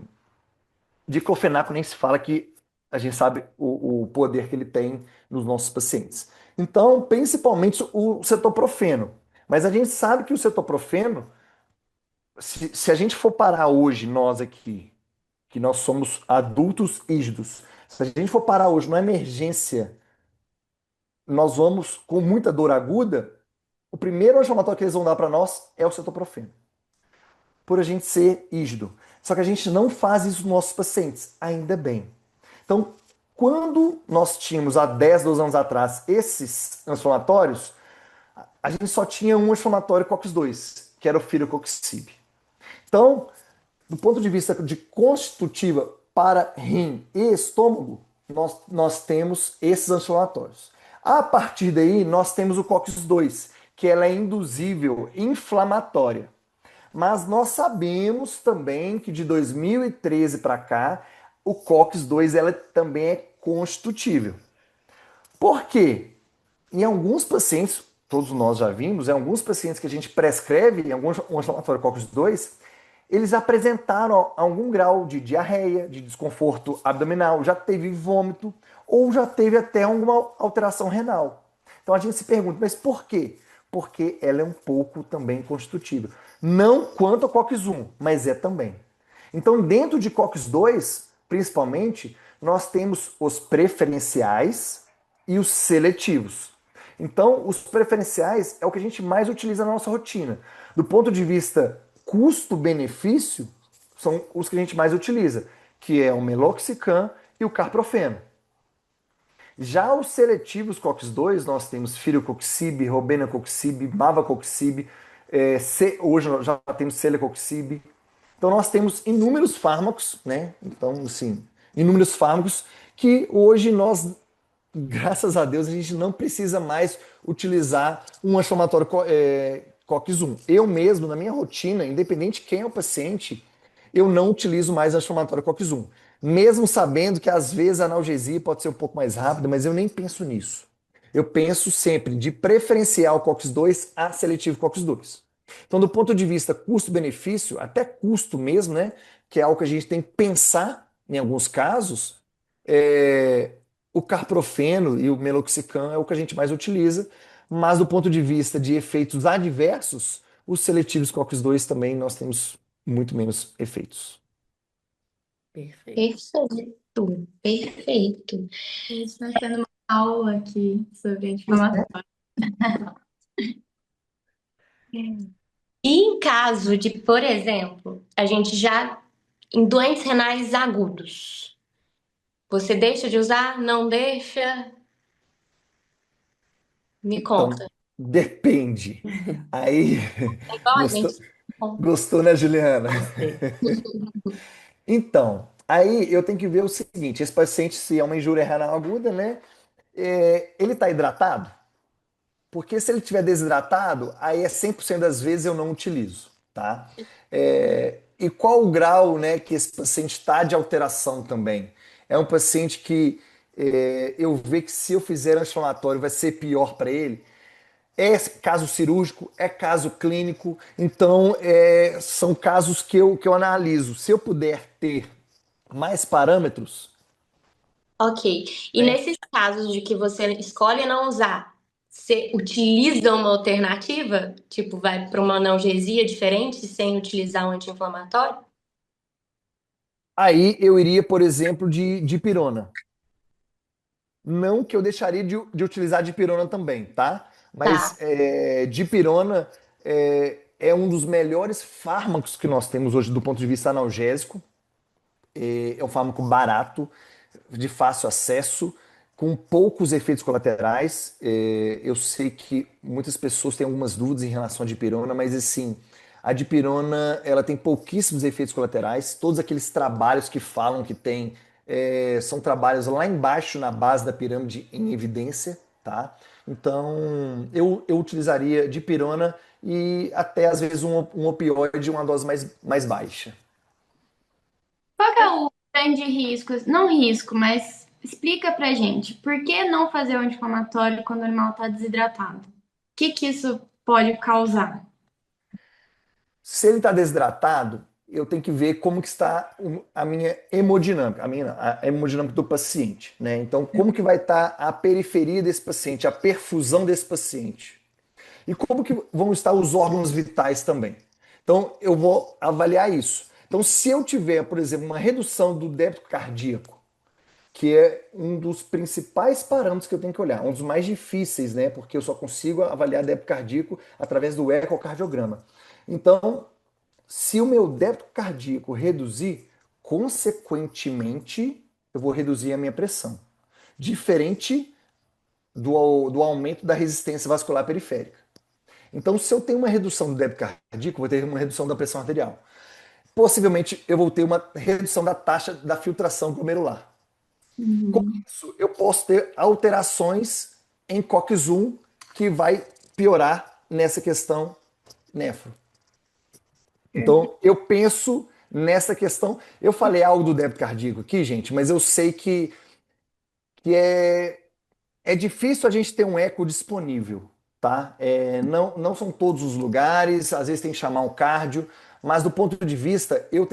diclofenaco nem se fala, que a gente sabe o poder que ele tem nos nossos pacientes. Então, principalmente o cetoprofeno. Mas a gente sabe que o cetoprofeno, se a gente for parar hoje, nós aqui, que nós somos adultos rígidos, se a gente for parar hoje numa emergência, nós vamos com muita dor aguda, o primeiro anti-inflamatório que eles vão dar para nós é o cetoprofeno, por a gente ser rígido. Só que a gente não faz isso nos nossos pacientes, ainda bem. Então, quando nós tínhamos há 10, 12 anos atrás esses anti-inflamatórios, a gente só tinha um anti-inflamatório COX-2, que era o firocoxib. Então, do ponto de vista de constitutiva para rim e estômago, nós temos esses anti-inflamatórios. A partir daí, nós temos o COX-2, que ela é induzível inflamatória. Mas nós sabemos também que de 2013 para cá, o COX-2 ela também é constitutível. Por quê? Em alguns pacientes, todos nós já vimos, em alguns pacientes que a gente prescreve, em algum anti-inflamatório COX-2, eles apresentaram algum grau de diarreia, de desconforto abdominal, já teve vômito ou já teve até alguma alteração renal. Então a gente se pergunta, mas por quê? Porque ela é um pouco também constitutiva. Não quanto a COX-1, mas é também. Então, dentro de COX-2, principalmente, nós temos os preferenciais e os seletivos. Então, os preferenciais é o que a gente mais utiliza na nossa rotina. Do ponto de vista custo-benefício, são os que a gente mais utiliza, que é o meloxicam e o carprofeno. Já os seletivos COX-2, nós temos firocoxib, robenacoxib, mavacoxib, hoje nós já temos celecoxib. Então nós temos inúmeros fármacos, né? Então, assim, inúmeros fármacos que hoje nós, graças a Deus, a gente não precisa mais utilizar um anti-inflamatório COX-1. Eu mesmo, na minha rotina, independente de quem é o paciente, eu não utilizo mais anti-inflamatório COX-1. Mesmo sabendo que às vezes a analgesia pode ser um pouco mais rápida, mas eu nem penso nisso. Eu penso sempre de preferencial COX-2 a seletivo COX-2. Então, do ponto de vista custo-benefício, até custo mesmo, né? Que é algo que a gente tem que pensar em alguns casos, o carprofeno e o meloxicam é o que a gente mais utiliza, mas do ponto de vista de efeitos adversos, os seletivos COX-2 também nós temos muito menos efeitos. Perfeito. Perfeito, perfeito. Isso está sendo uma aula aqui sobre anti-inflamatório. E em caso de, por exemplo, a gente já em doentes renais agudos, você deixa de usar? Não deixa? Me Então, conta. depende. Aí, É igual a gostou, gente. Conta. gostou, né, Juliana? Gostei. Então, aí eu tenho que ver o seguinte: esse paciente, se é uma injúria renal aguda, né? Ele está hidratado? Porque se ele estiver desidratado, aí é 100% das vezes eu não utilizo, tá? E qual o grau, né, que esse paciente está de alteração também? É um paciente que eu vejo que se eu fizer anti-inflamatório vai ser pior para ele? É caso cirúrgico, é caso clínico, então são casos que eu analiso. Se eu puder ter mais parâmetros, Ok. E né? nesses casos de que você escolhe não usar, você utiliza uma alternativa? Tipo, vai para uma analgesia diferente sem utilizar um anti-inflamatório? Aí eu iria, por exemplo, de dipirona. Não que eu deixaria de utilizar dipirona também, tá? Tá. Mas dipirona é um dos melhores fármacos que nós temos hoje do ponto de vista analgésico. É um fármaco barato, de fácil acesso, com poucos efeitos colaterais. Eu sei que muitas pessoas têm algumas dúvidas em relação à dipirona, mas assim, a dipirona ela tem pouquíssimos efeitos colaterais. Todos aqueles trabalhos que falam que tem são trabalhos lá embaixo na base da pirâmide em evidência, tá? Então eu utilizaria dipirona e até às vezes um opioide, uma dose mais baixa. Qual que é o grande risco? Não risco, mas explica pra gente. Por que não fazer o anti-inflamatório quando o animal está desidratado? que isso pode causar? Se ele está desidratado, eu tenho que ver como que está a minha hemodinâmica, a hemodinâmica do paciente, né? Então, como que vai estar a periferia desse paciente, a perfusão desse paciente? E como que vão estar os órgãos vitais também? Então, eu vou avaliar isso. Então, se eu tiver, por exemplo, uma redução do débito cardíaco, que é um dos principais parâmetros que eu tenho que olhar, um dos mais difíceis, né? Porque eu só consigo avaliar débito cardíaco através do ecocardiograma. Então, se o meu débito cardíaco reduzir, consequentemente, eu vou reduzir a minha pressão. Diferente do aumento da resistência vascular periférica. Então, se eu tenho uma redução do débito cardíaco, vou ter uma redução da pressão arterial. Possivelmente, eu vou ter uma redução da taxa da filtração glomerular. Com Uhum. isso, eu posso ter alterações em COX-1 que vai piorar nessa questão nefro. Então, eu penso nessa questão. Eu falei algo do débito cardíaco aqui, gente, mas eu sei que é difícil a gente ter um eco disponível, tá? Não são todos os lugares, às vezes tem que chamar um cardio, mas do ponto de vista, eu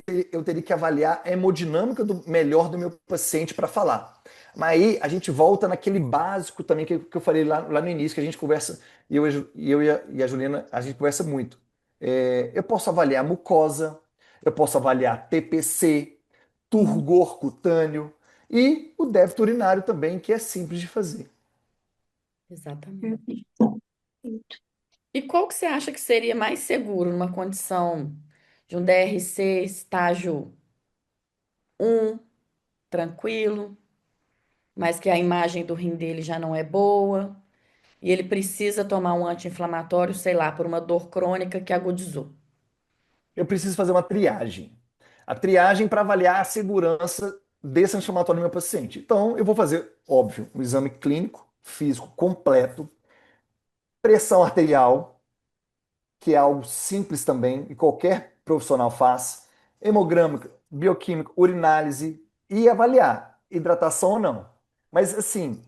teria que avaliar a hemodinâmica melhor do meu paciente para falar. Mas aí a gente volta naquele básico também que eu falei lá no início, que a gente conversa, e a Juliana, a gente conversa muito. Eu posso avaliar mucosa, eu posso avaliar TPC, turgor cutâneo e o débito urinário também, que é simples de fazer. Exatamente. E qual que você acha que seria mais seguro numa condição de um DRC estágio um tranquilo, mas que a imagem do rim dele já não é boa, e ele precisa tomar um anti-inflamatório, sei lá, por uma dor crônica que agudizou? Eu preciso fazer uma triagem. A triagem para avaliar a segurança desse anti-inflamatório no meu paciente. Então, eu vou fazer, óbvio, um exame clínico, físico completo, pressão arterial, que é algo simples também e qualquer profissional faz, hemograma, bioquímico, urinálise e avaliar hidratação ou não. Mas assim,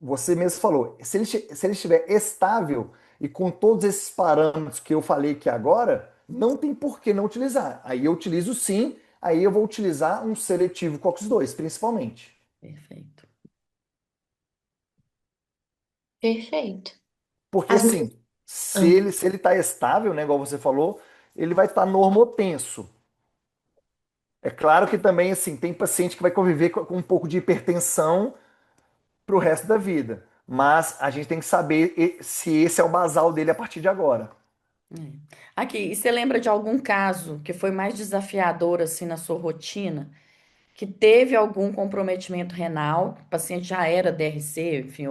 você mesmo falou, se ele estiver estável e com todos esses parâmetros que eu falei aqui agora, não tem por que não utilizar. Aí eu utilizo sim, aí eu vou utilizar um seletivo COX-2, principalmente. Perfeito. Perfeito. Porque As assim, minhas... se Ah, ele se ele está estável, né, igual você falou, ele vai estar normotenso. É claro que também assim, tem paciente que vai conviver com um pouco de hipertensão para o resto da vida. Mas a gente tem que saber se esse é o basal dele a partir de agora. É. Aqui, e você lembra de algum caso que foi mais desafiador assim na sua rotina, que teve algum comprometimento renal, o paciente já era DRC, enfim,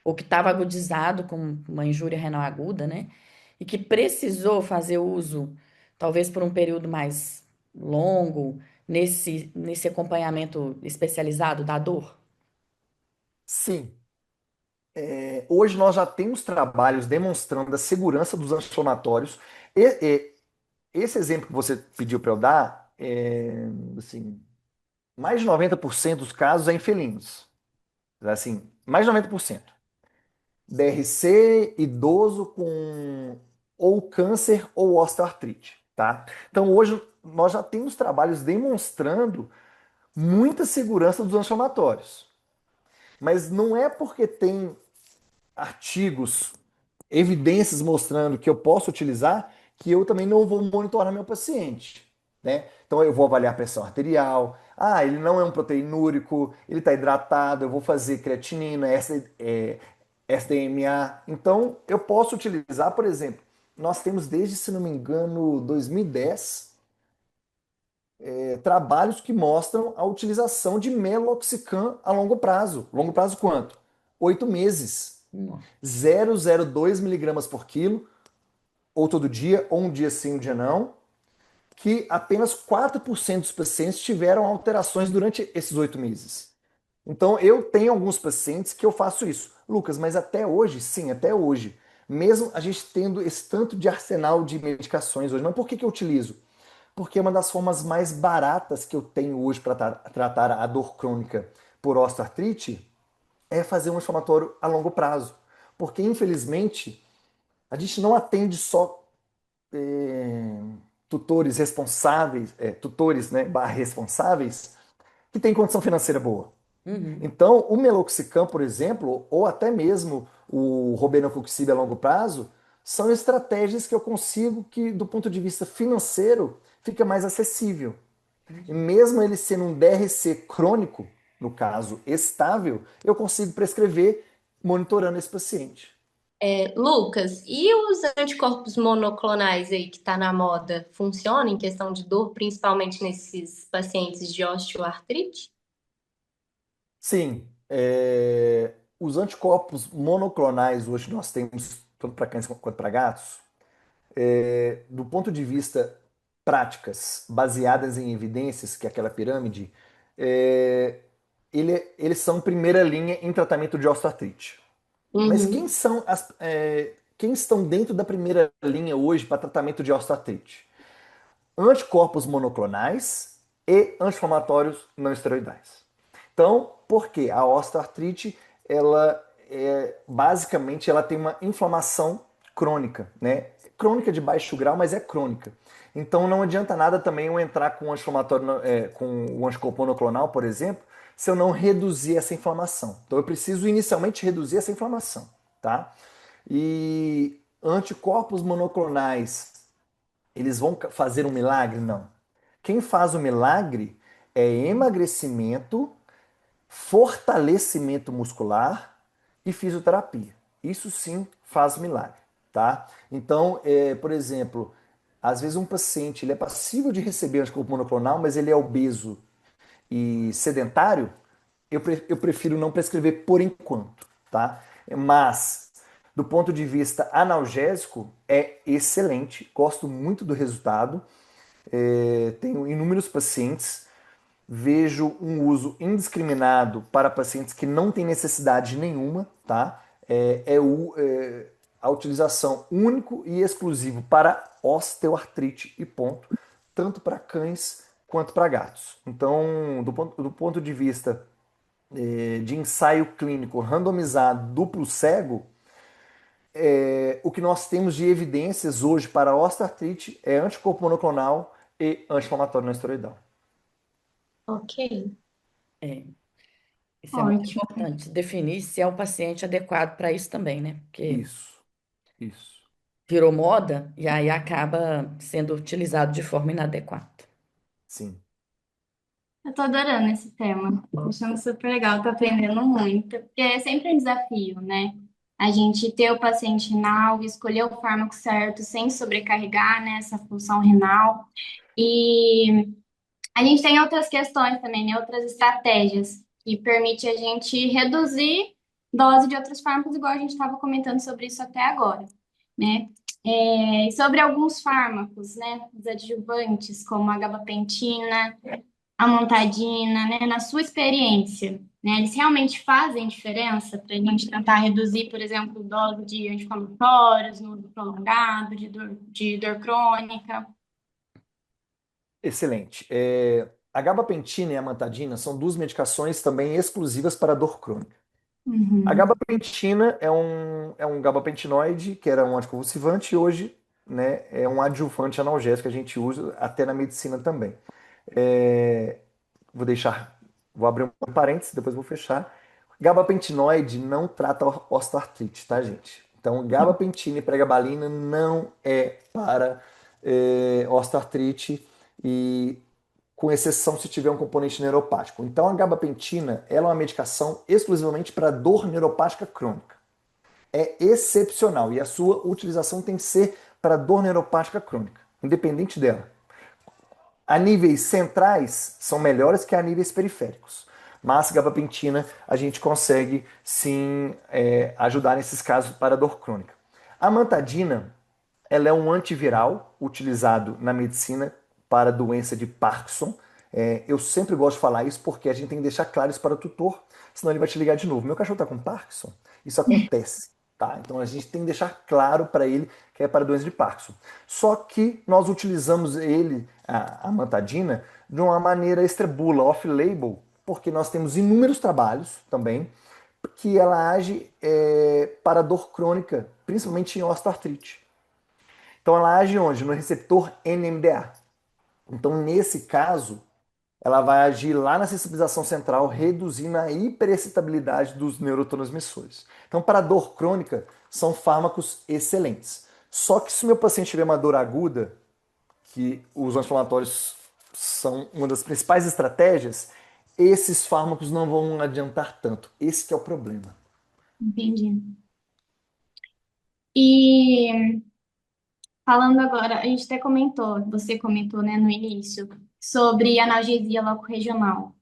ou que estava agudizado com uma injúria renal aguda, né? E que precisou fazer uso, talvez por um período mais longo, nesse acompanhamento especializado da dor? Sim, hoje nós já temos trabalhos demonstrando a segurança dos anti-inflamatórios. Esse exemplo que você pediu para eu dar, assim, mais de 90% dos casos é em felinos. Assim, mais de 90%. DRC, idoso com ou câncer ou osteoartrite, tá? Então hoje nós já temos trabalhos demonstrando muita segurança dos anti-inflamatórios. Mas não é porque tem artigos, evidências mostrando que eu posso utilizar, que eu também não vou monitorar meu paciente, né? Então eu vou avaliar a pressão arterial. Ah, ele não é um proteinúrico, ele está hidratado, eu vou fazer creatinina, SDMA. Então eu posso utilizar, por exemplo, nós temos desde, se não me engano, 2010, trabalhos que mostram a utilização de meloxicam a longo prazo. Longo prazo quanto? 8 meses. Não. 0,02 miligramas por quilo, ou todo dia, ou um dia sim, um dia não, que apenas 4% dos pacientes tiveram alterações durante esses 8 meses. Então, eu tenho alguns pacientes que eu faço isso. Lucas, mas até hoje, sim, até hoje, mesmo a gente tendo esse tanto de arsenal de medicações hoje, mas por que eu utilizo? Porque é uma das formas mais baratas que eu tenho hoje para tratar a dor crônica por osteoartrite é fazer um inflamatório a longo prazo. porque infelizmente a gente não atende só é, tutores responsáveis, tutores, né, barra responsáveis, que têm condição financeira boa. Uhum. Então, o meloxicam, por exemplo, ou até mesmo o robenacoxib a longo prazo, são estratégias que eu consigo que, do ponto de vista financeiro, fica mais acessível. E mesmo ele sendo um DRC crônico, no caso estável, eu consigo prescrever monitorando esse paciente. Lucas, e os anticorpos monoclonais aí que tá na moda, funcionam em questão de dor, principalmente nesses pacientes de osteoartrite? Sim, os anticorpos monoclonais hoje nós temos, tanto para cães quanto para gatos, do ponto de vista práticas baseadas em evidências, que é aquela pirâmide, é, eles são primeira linha em tratamento de osteoartrite. Mas Uhum. quem estão dentro da primeira linha hoje para tratamento de osteoartrite? Anticorpos monoclonais e anti-inflamatórios não esteroidais. Então, por quê? A osteoartrite, ela basicamente ela tem uma inflamação crônica, né? Crônica de baixo grau, mas é crônica. Então não adianta nada também eu entrar com o anti-inflamatório, com o anticorpo monoclonal, por exemplo, se eu não reduzir essa inflamação. Então eu preciso inicialmente reduzir essa inflamação, tá? E anticorpos monoclonais, eles vão fazer um milagre? Não. Quem faz o milagre é emagrecimento, fortalecimento muscular e fisioterapia. Isso sim faz milagre, tá? Então, por exemplo, às vezes um paciente ele é passível de receber anticorpo monoclonal, mas ele é obeso e sedentário, eu prefiro não prescrever por enquanto, tá? Mas, do ponto de vista analgésico, é excelente, gosto muito do resultado, tenho inúmeros pacientes, vejo um uso indiscriminado para pacientes que não têm necessidade nenhuma, tá? A utilização único e exclusivo para osteoartrite e ponto, tanto para cães quanto para gatos. Então, do ponto de vista de ensaio clínico randomizado duplo cego, o que nós temos de evidências hoje para osteoartrite é anticorpo monoclonal e anti-inflamatório não esteroidal. Ok, É, isso é muito Ótimo. importante, definir se é o paciente adequado para isso também, né? Porque Isso, isso. virou moda e aí acaba sendo utilizado de forma inadequada. Sim. Eu tô adorando esse tema. Tô achando super legal, tô aprendendo muito, porque é sempre um desafio, né? A gente ter o paciente renal, escolher o fármaco certo sem sobrecarregar, né, essa função renal. E a gente tem outras questões também, né, outras estratégias que permite a gente reduzir dose de outros fármacos, igual a gente estava comentando sobre isso até agora, né? E sobre alguns fármacos, né, os adjuvantes, como a gabapentina, a montadina, né, na sua experiência, né, eles realmente fazem diferença para a gente tentar reduzir, por exemplo, dose de anti-inflamatórios no uso prolongado, de dor crônica. Excelente. A gabapentina e a amantadina são duas medicações também exclusivas para dor crônica. A Uhum. gabapentina é um gabapentinoide, que era um anticonvulsivante, e hoje, né, é um adjuvante analgésico que a gente usa até na medicina também. É, vou deixar, vou abrir um parênteses, depois vou fechar. Gabapentinoide não trata osteoartrite, tá, gente? Então, gabapentina e pregabalina não é para osteoartrite e com exceção se tiver um componente neuropático. Então, a gabapentina ela é uma medicação exclusivamente para dor neuropática crônica. É excepcional e a sua utilização tem que ser para dor neuropática crônica, independente dela. A níveis centrais são melhores que a níveis periféricos. Mas gabapentina a gente consegue sim ajudar nesses casos para dor crônica. A mantadina ela é um antiviral utilizado na medicina para doença de Parkinson. Eu sempre gosto de falar isso porque a gente tem que deixar claro isso para o tutor, senão ele vai te ligar de novo. Meu cachorro está com Parkinson? Isso acontece, tá? Então a gente tem que deixar claro para ele que é para doença de Parkinson. Só que nós utilizamos a amantadina, de uma maneira extrabula, off-label, porque nós temos inúmeros trabalhos também que ela age para dor crônica, principalmente em osteoartrite. Então ela age onde? No receptor NMDA. Então, nesse caso, ela vai agir lá na sensibilização central, reduzindo a hiperexcitabilidade dos neurotransmissores. Então, para dor crônica, são fármacos excelentes. Só que se o meu paciente tiver uma dor aguda, que os anti-inflamatórios são uma das principais estratégias, esses fármacos não vão adiantar tanto. Esse que é o problema. Entendi. E falando agora, a gente até comentou, você comentou, né, no início, sobre analgesia locorregional.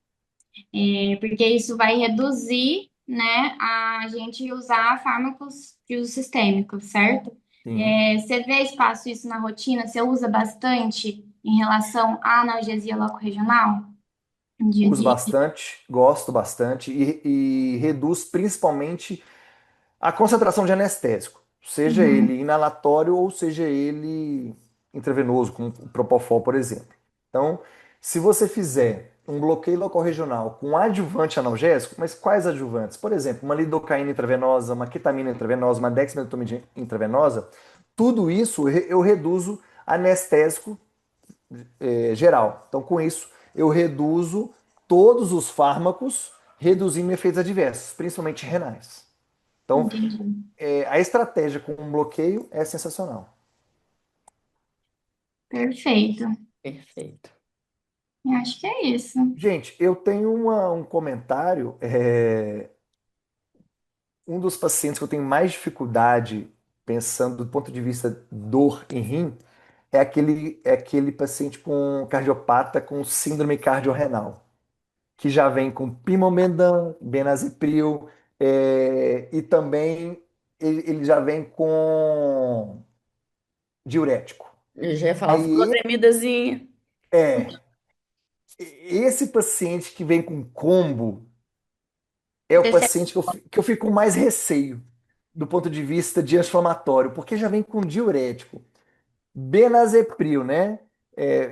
Porque isso vai reduzir, né, a gente usar fármacos de uso sistêmico, certo? Sim. Você vê espaço isso na rotina? Você usa bastante em relação à analgesia locorregional no dia a Uso dia? bastante, gosto bastante e reduz principalmente a concentração de anestésico, seja Uhum, ele inalatório ou seja ele intravenoso, como o Propofol, por exemplo. Então, se você fizer um bloqueio local regional com adjuvante analgésico, mas quais adjuvantes? Por exemplo, uma lidocaína intravenosa, uma ketamina intravenosa, uma dexmedetomidina intravenosa, tudo isso eu reduzo anestésico geral. Então, com isso, eu reduzo todos os fármacos, reduzindo efeitos adversos, principalmente renais. Então, entendi. a estratégia com um bloqueio é sensacional. Perfeito. Perfeito. Eu acho que é isso. Gente, eu tenho um comentário. Um dos pacientes que eu tenho mais dificuldade, pensando do ponto de vista dor em rim, é aquele paciente com cardiopata com síndrome cardiorrenal, que já vem com Pimomedan, Benazepril, e também ele já vem com diurético. Eu já ia falar uma Aí furotremidazinha. é, esse paciente que vem com combo é o TCM. paciente que eu fico com mais receio do ponto de vista de anti-inflamatório, porque já vem com diurético, benazepril, né?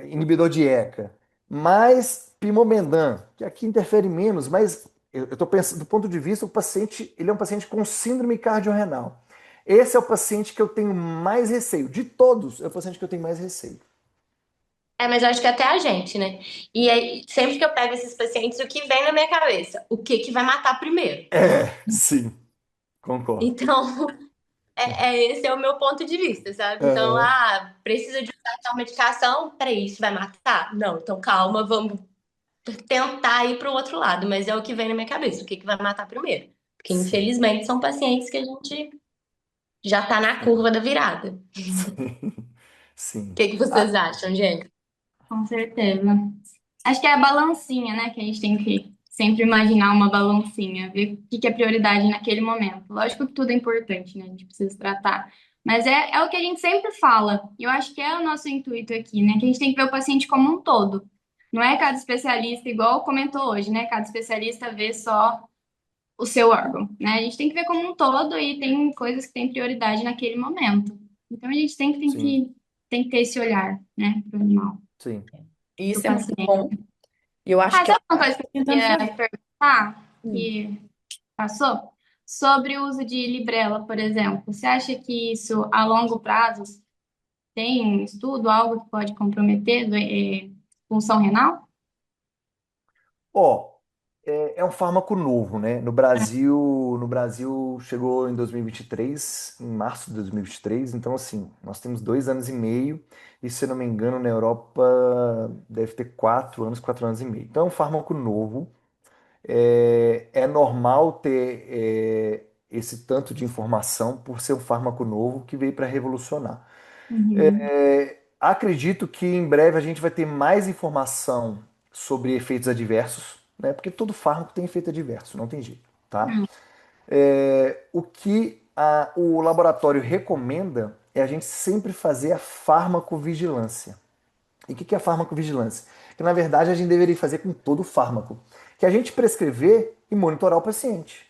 Inibidor de ECA, mais pimomedan, que aqui interfere menos, mas eu estou pensando do ponto de vista, o paciente, ele é um paciente com síndrome cardiorrenal. Esse é o paciente que eu tenho mais receio. De todos, é o paciente que eu tenho mais receio. Mas eu acho que até a gente, né? E aí, sempre que eu pego esses pacientes, o que vem na minha cabeça? O que que vai matar primeiro? Sim, concordo. Então, esse é o meu ponto de vista, sabe? Então, Aham, precisa de usar tal medicação? Peraí, isso vai matar? Não, então calma, vamos tentar ir para o outro lado, mas é o que vem na minha cabeça, o que que vai matar primeiro? Porque, sim, infelizmente, são pacientes que a gente já tá na curva da virada. O sim, sim. que que vocês acham, gente? Com certeza. Acho que é a balancinha, né? Que a gente tem que sempre imaginar uma balancinha, ver o que que é prioridade naquele momento. Lógico que tudo é importante, né? A gente precisa tratar. Mas é o que a gente sempre fala. E eu acho que é o nosso intuito aqui, né? Que a gente tem que ver o paciente como um todo. Não é cada especialista, igual comentou hoje, né? Cada especialista vê só o seu órgão, né? A gente tem que ver como um todo e tem coisas que têm prioridade naquele momento. Então a gente Sim, tem que ter esse olhar, né, para o animal, sim. E para o isso é muito paciente. bom. E eu acho Ah, que é o sabe uma que coisa que eu eu tentando queria fazer. perguntar, Hum. que passou? Sobre o uso de Librela, por exemplo. Você acha que isso, a longo prazo, tem um estudo, algo que pode comprometer função renal? Ó, é um fármaco novo, né? No Brasil chegou em 2023, em março de 2023. Então, assim, nós temos 2 anos e meio, e se eu não me engano, na Europa deve ter 4 anos e meio. Então, é um fármaco novo. É normal ter esse tanto de informação por ser um fármaco novo que veio para revolucionar. Uhum. Acredito que em breve a gente vai ter mais informação sobre efeitos adversos, né? Porque todo fármaco tem efeito adverso, não tem jeito, tá? Ah, O que o laboratório recomenda é a gente sempre fazer a farmacovigilância. E o que é a farmacovigilância? Que na verdade a gente deveria fazer com todo fármaco, que é a gente prescrever e monitorar o paciente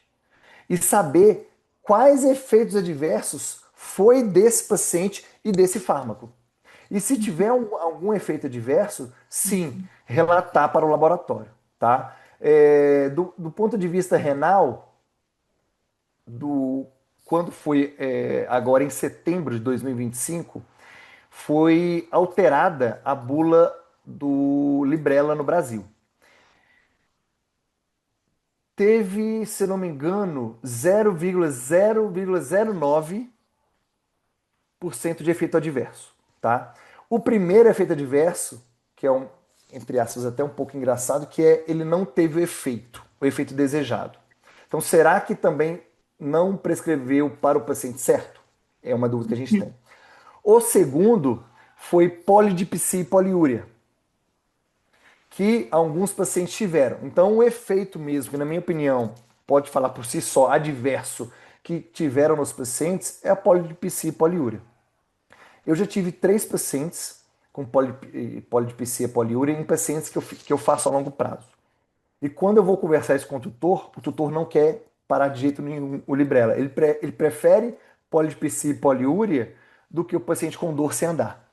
e saber quais efeitos adversos foi desse paciente e desse fármaco. E se tiver algum efeito adverso, sim, relatar para o laboratório, tá? Do ponto de vista renal, do quando foi agora em setembro de 2025, foi alterada a bula do Librela no Brasil. Teve, se não me engano, 0,009% de efeito adverso, tá? O primeiro efeito adverso, que é um, entre aspas, até um pouco engraçado, que é ele não teve o efeito desejado. Então, será que também não prescreveu para o paciente certo? É uma dúvida que a gente tem. O segundo foi polidipsia e poliúria, que alguns pacientes tiveram. Então, o efeito mesmo, que na minha opinião pode falar por si só, adverso, que tiveram nos pacientes, é a polidipsia e poliúria. Eu já tive 3 pacientes com polidipsia e poliúria em pacientes que eu faço a longo prazo. E quando eu vou conversar isso com o tutor não quer parar de jeito nenhum o Librela. Ele prefere polidipsia e poliúria do que o paciente com dor sem andar.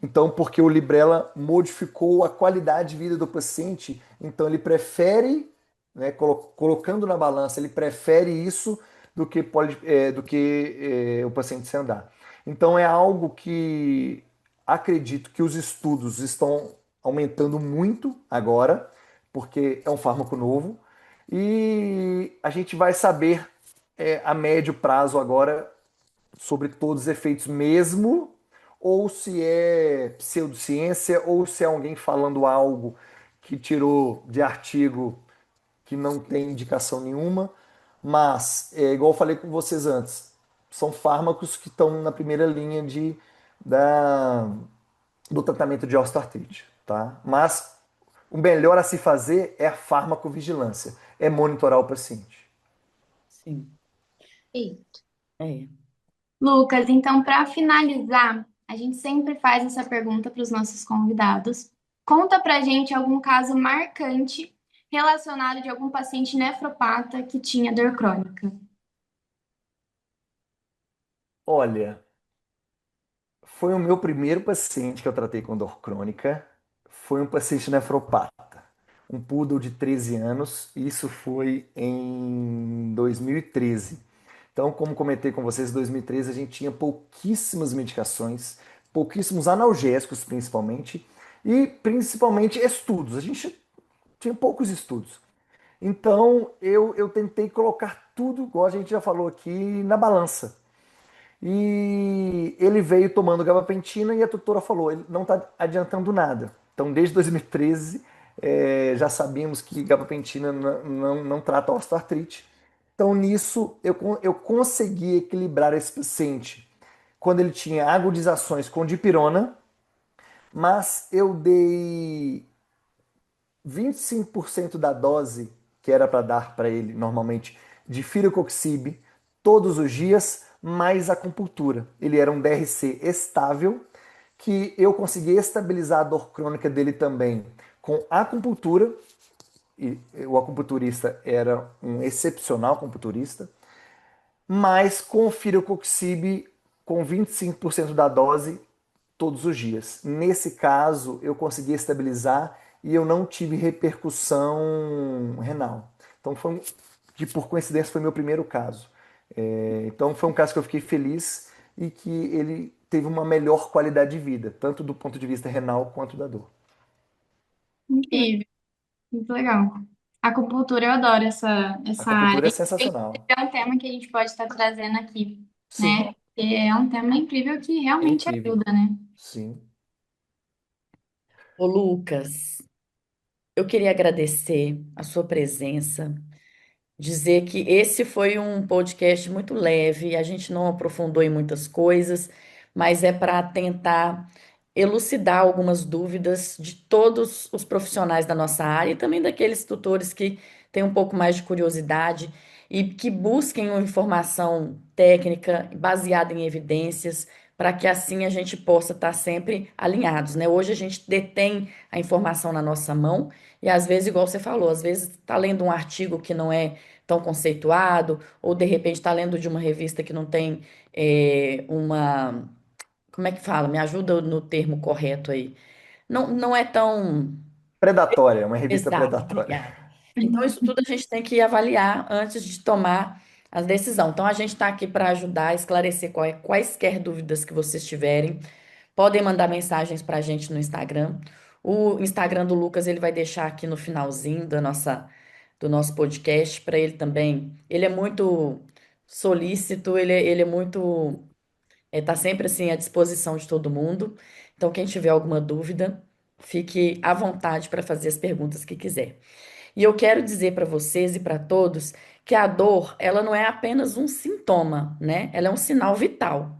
Então, porque o Librela modificou a qualidade de vida do paciente, então ele prefere, né, colocando na balança, ele prefere isso do que o paciente sem andar. Então, é algo que acredito que os estudos estão aumentando muito agora, porque é um fármaco novo, e a gente vai saber a médio prazo agora sobre todos os efeitos mesmo, ou se é pseudociência, ou se é alguém falando algo que tirou de artigo que não tem indicação nenhuma. Mas, igual eu falei com vocês antes, são fármacos que estão na primeira linha da, do tratamento de osteoartrite, tá? Mas o melhor a se fazer é a farmacovigilância, é monitorar o paciente. Sim, E é. Lucas, então, para finalizar, a gente sempre faz essa pergunta para os nossos convidados. Conta para gente algum caso marcante relacionado de algum paciente nefropata que tinha dor crônica. Olha, foi o meu primeiro paciente que eu tratei com dor crônica. Foi um paciente nefropata, um poodle de 13 anos. Isso foi em 2013. Então, como comentei com vocês, em 2013 a gente tinha pouquíssimas medicações, pouquíssimos analgésicos principalmente, e principalmente estudos. A gente tinha poucos estudos. Então, eu tentei colocar tudo, igual a gente já falou aqui, na balança. E ele veio tomando gabapentina e a tutora falou, ele não está adiantando nada. Então, desde 2013, já sabíamos que gabapentina não trata osteoartrite. Então, nisso, eu consegui equilibrar esse paciente quando ele tinha agudizações com dipirona, mas eu dei 25% da dose que era para dar para ele normalmente de firocoxib todos os dias, mais acupuntura. Ele era um DRC estável, que eu consegui estabilizar a dor crônica dele também com acupuntura, e o acupunturista era um excepcional acupunturista, mas com firocoxib com 25% da dose todos os dias. Nesse caso, eu consegui estabilizar e eu não tive repercussão renal. Então, que por coincidência foi meu primeiro caso. Então, foi um caso que eu fiquei feliz e que ele teve uma melhor qualidade de vida, tanto do ponto de vista renal quanto da dor. Incrível, muito legal. Acupuntura, eu adoro essa A área. acupuntura é E sensacional. é um tema que a gente pode estar trazendo aqui, Sim, né? Porque é um tema incrível que é realmente incrível. ajuda, né? Sim. Ô, Lucas, eu queria agradecer a sua presença, dizer que esse foi um podcast muito leve, a gente não aprofundou em muitas coisas, mas é para tentar elucidar algumas dúvidas de todos os profissionais da nossa área e também daqueles tutores que têm um pouco mais de curiosidade e que busquem uma informação técnica baseada em evidências, para que assim a gente possa estar sempre alinhados, né? Hoje a gente detém a informação na nossa mão e às vezes, igual você falou, às vezes está lendo um artigo que não é tão conceituado, ou de repente está lendo de uma revista que não tem uma. Como é que fala? Me ajuda no termo correto aí. Não, não é tão Predatória, uma revista exato, predatória. obrigada. Então, isso tudo a gente tem que avaliar antes de tomar a decisão. Então, a gente está aqui para ajudar a esclarecer quaisquer dúvidas que vocês tiverem. Podem mandar mensagens para a gente no Instagram. O Instagram do Lucas ele vai deixar aqui no finalzinho do nosso podcast para ele também. Ele é muito solícito, ele é muito, tá sempre assim à disposição de todo mundo. Então, quem tiver alguma dúvida, fique à vontade para fazer as perguntas que quiser. E eu quero dizer para vocês e para todos que a dor, ela não é apenas um sintoma, né? Ela é um sinal vital.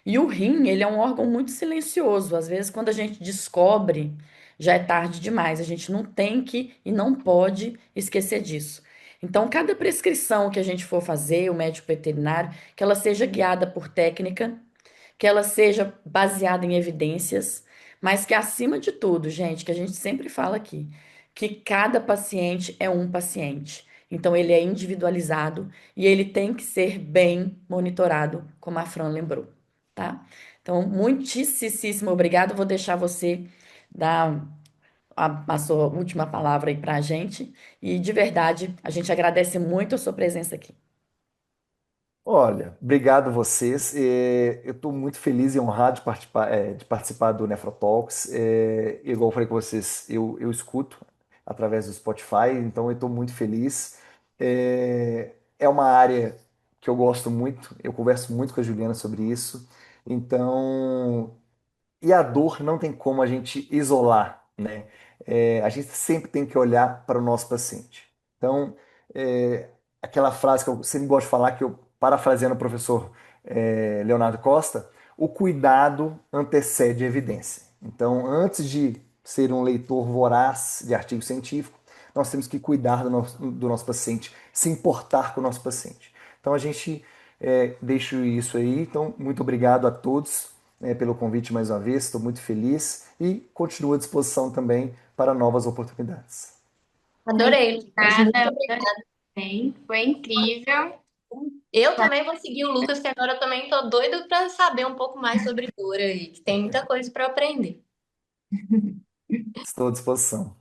E o rim, ele é um órgão muito silencioso. Às vezes, quando a gente descobre, já é tarde demais. A gente não tem que e não pode esquecer disso. Então, cada prescrição que a gente for fazer, o médico veterinário, que ela seja guiada por técnica, que ela seja baseada em evidências, mas que acima de tudo, gente, que a gente sempre fala aqui, que cada paciente é um paciente. Então ele é individualizado e ele tem que ser bem monitorado, como a Fran lembrou, tá? Então, muitíssimo obrigado. Vou deixar você dar a sua última palavra aí para a gente. E de verdade, a gente agradece muito a sua presença aqui. Olha, obrigado vocês. Eu estou muito feliz e honrado de participar do Nefrotalks. Igual eu falei com vocês, eu escuto através do Spotify, então eu estou muito feliz. É uma área que eu gosto muito, eu converso muito com a Juliana sobre isso. Então, e a dor não tem como a gente isolar, né? A gente sempre tem que olhar para o nosso paciente. Então, aquela frase que eu sempre gosto de falar, que eu parafraseando o professor Leonardo Costa, o cuidado antecede a evidência. Então, antes de ser um leitor voraz de artigo científico, nós temos que cuidar do nosso paciente, se importar com o nosso paciente. Então, a gente deixa isso aí. Então, muito obrigado a todos pelo convite mais uma vez, estou muito feliz e continuo à disposição também para novas oportunidades. Adorei, Lucas. Muito Obrigada, obrigada. foi incrível. Eu também vou seguir o Lucas, que agora eu também estou doida para saber um pouco mais sobre dor aí, que tem muita coisa para aprender. Estou à disposição.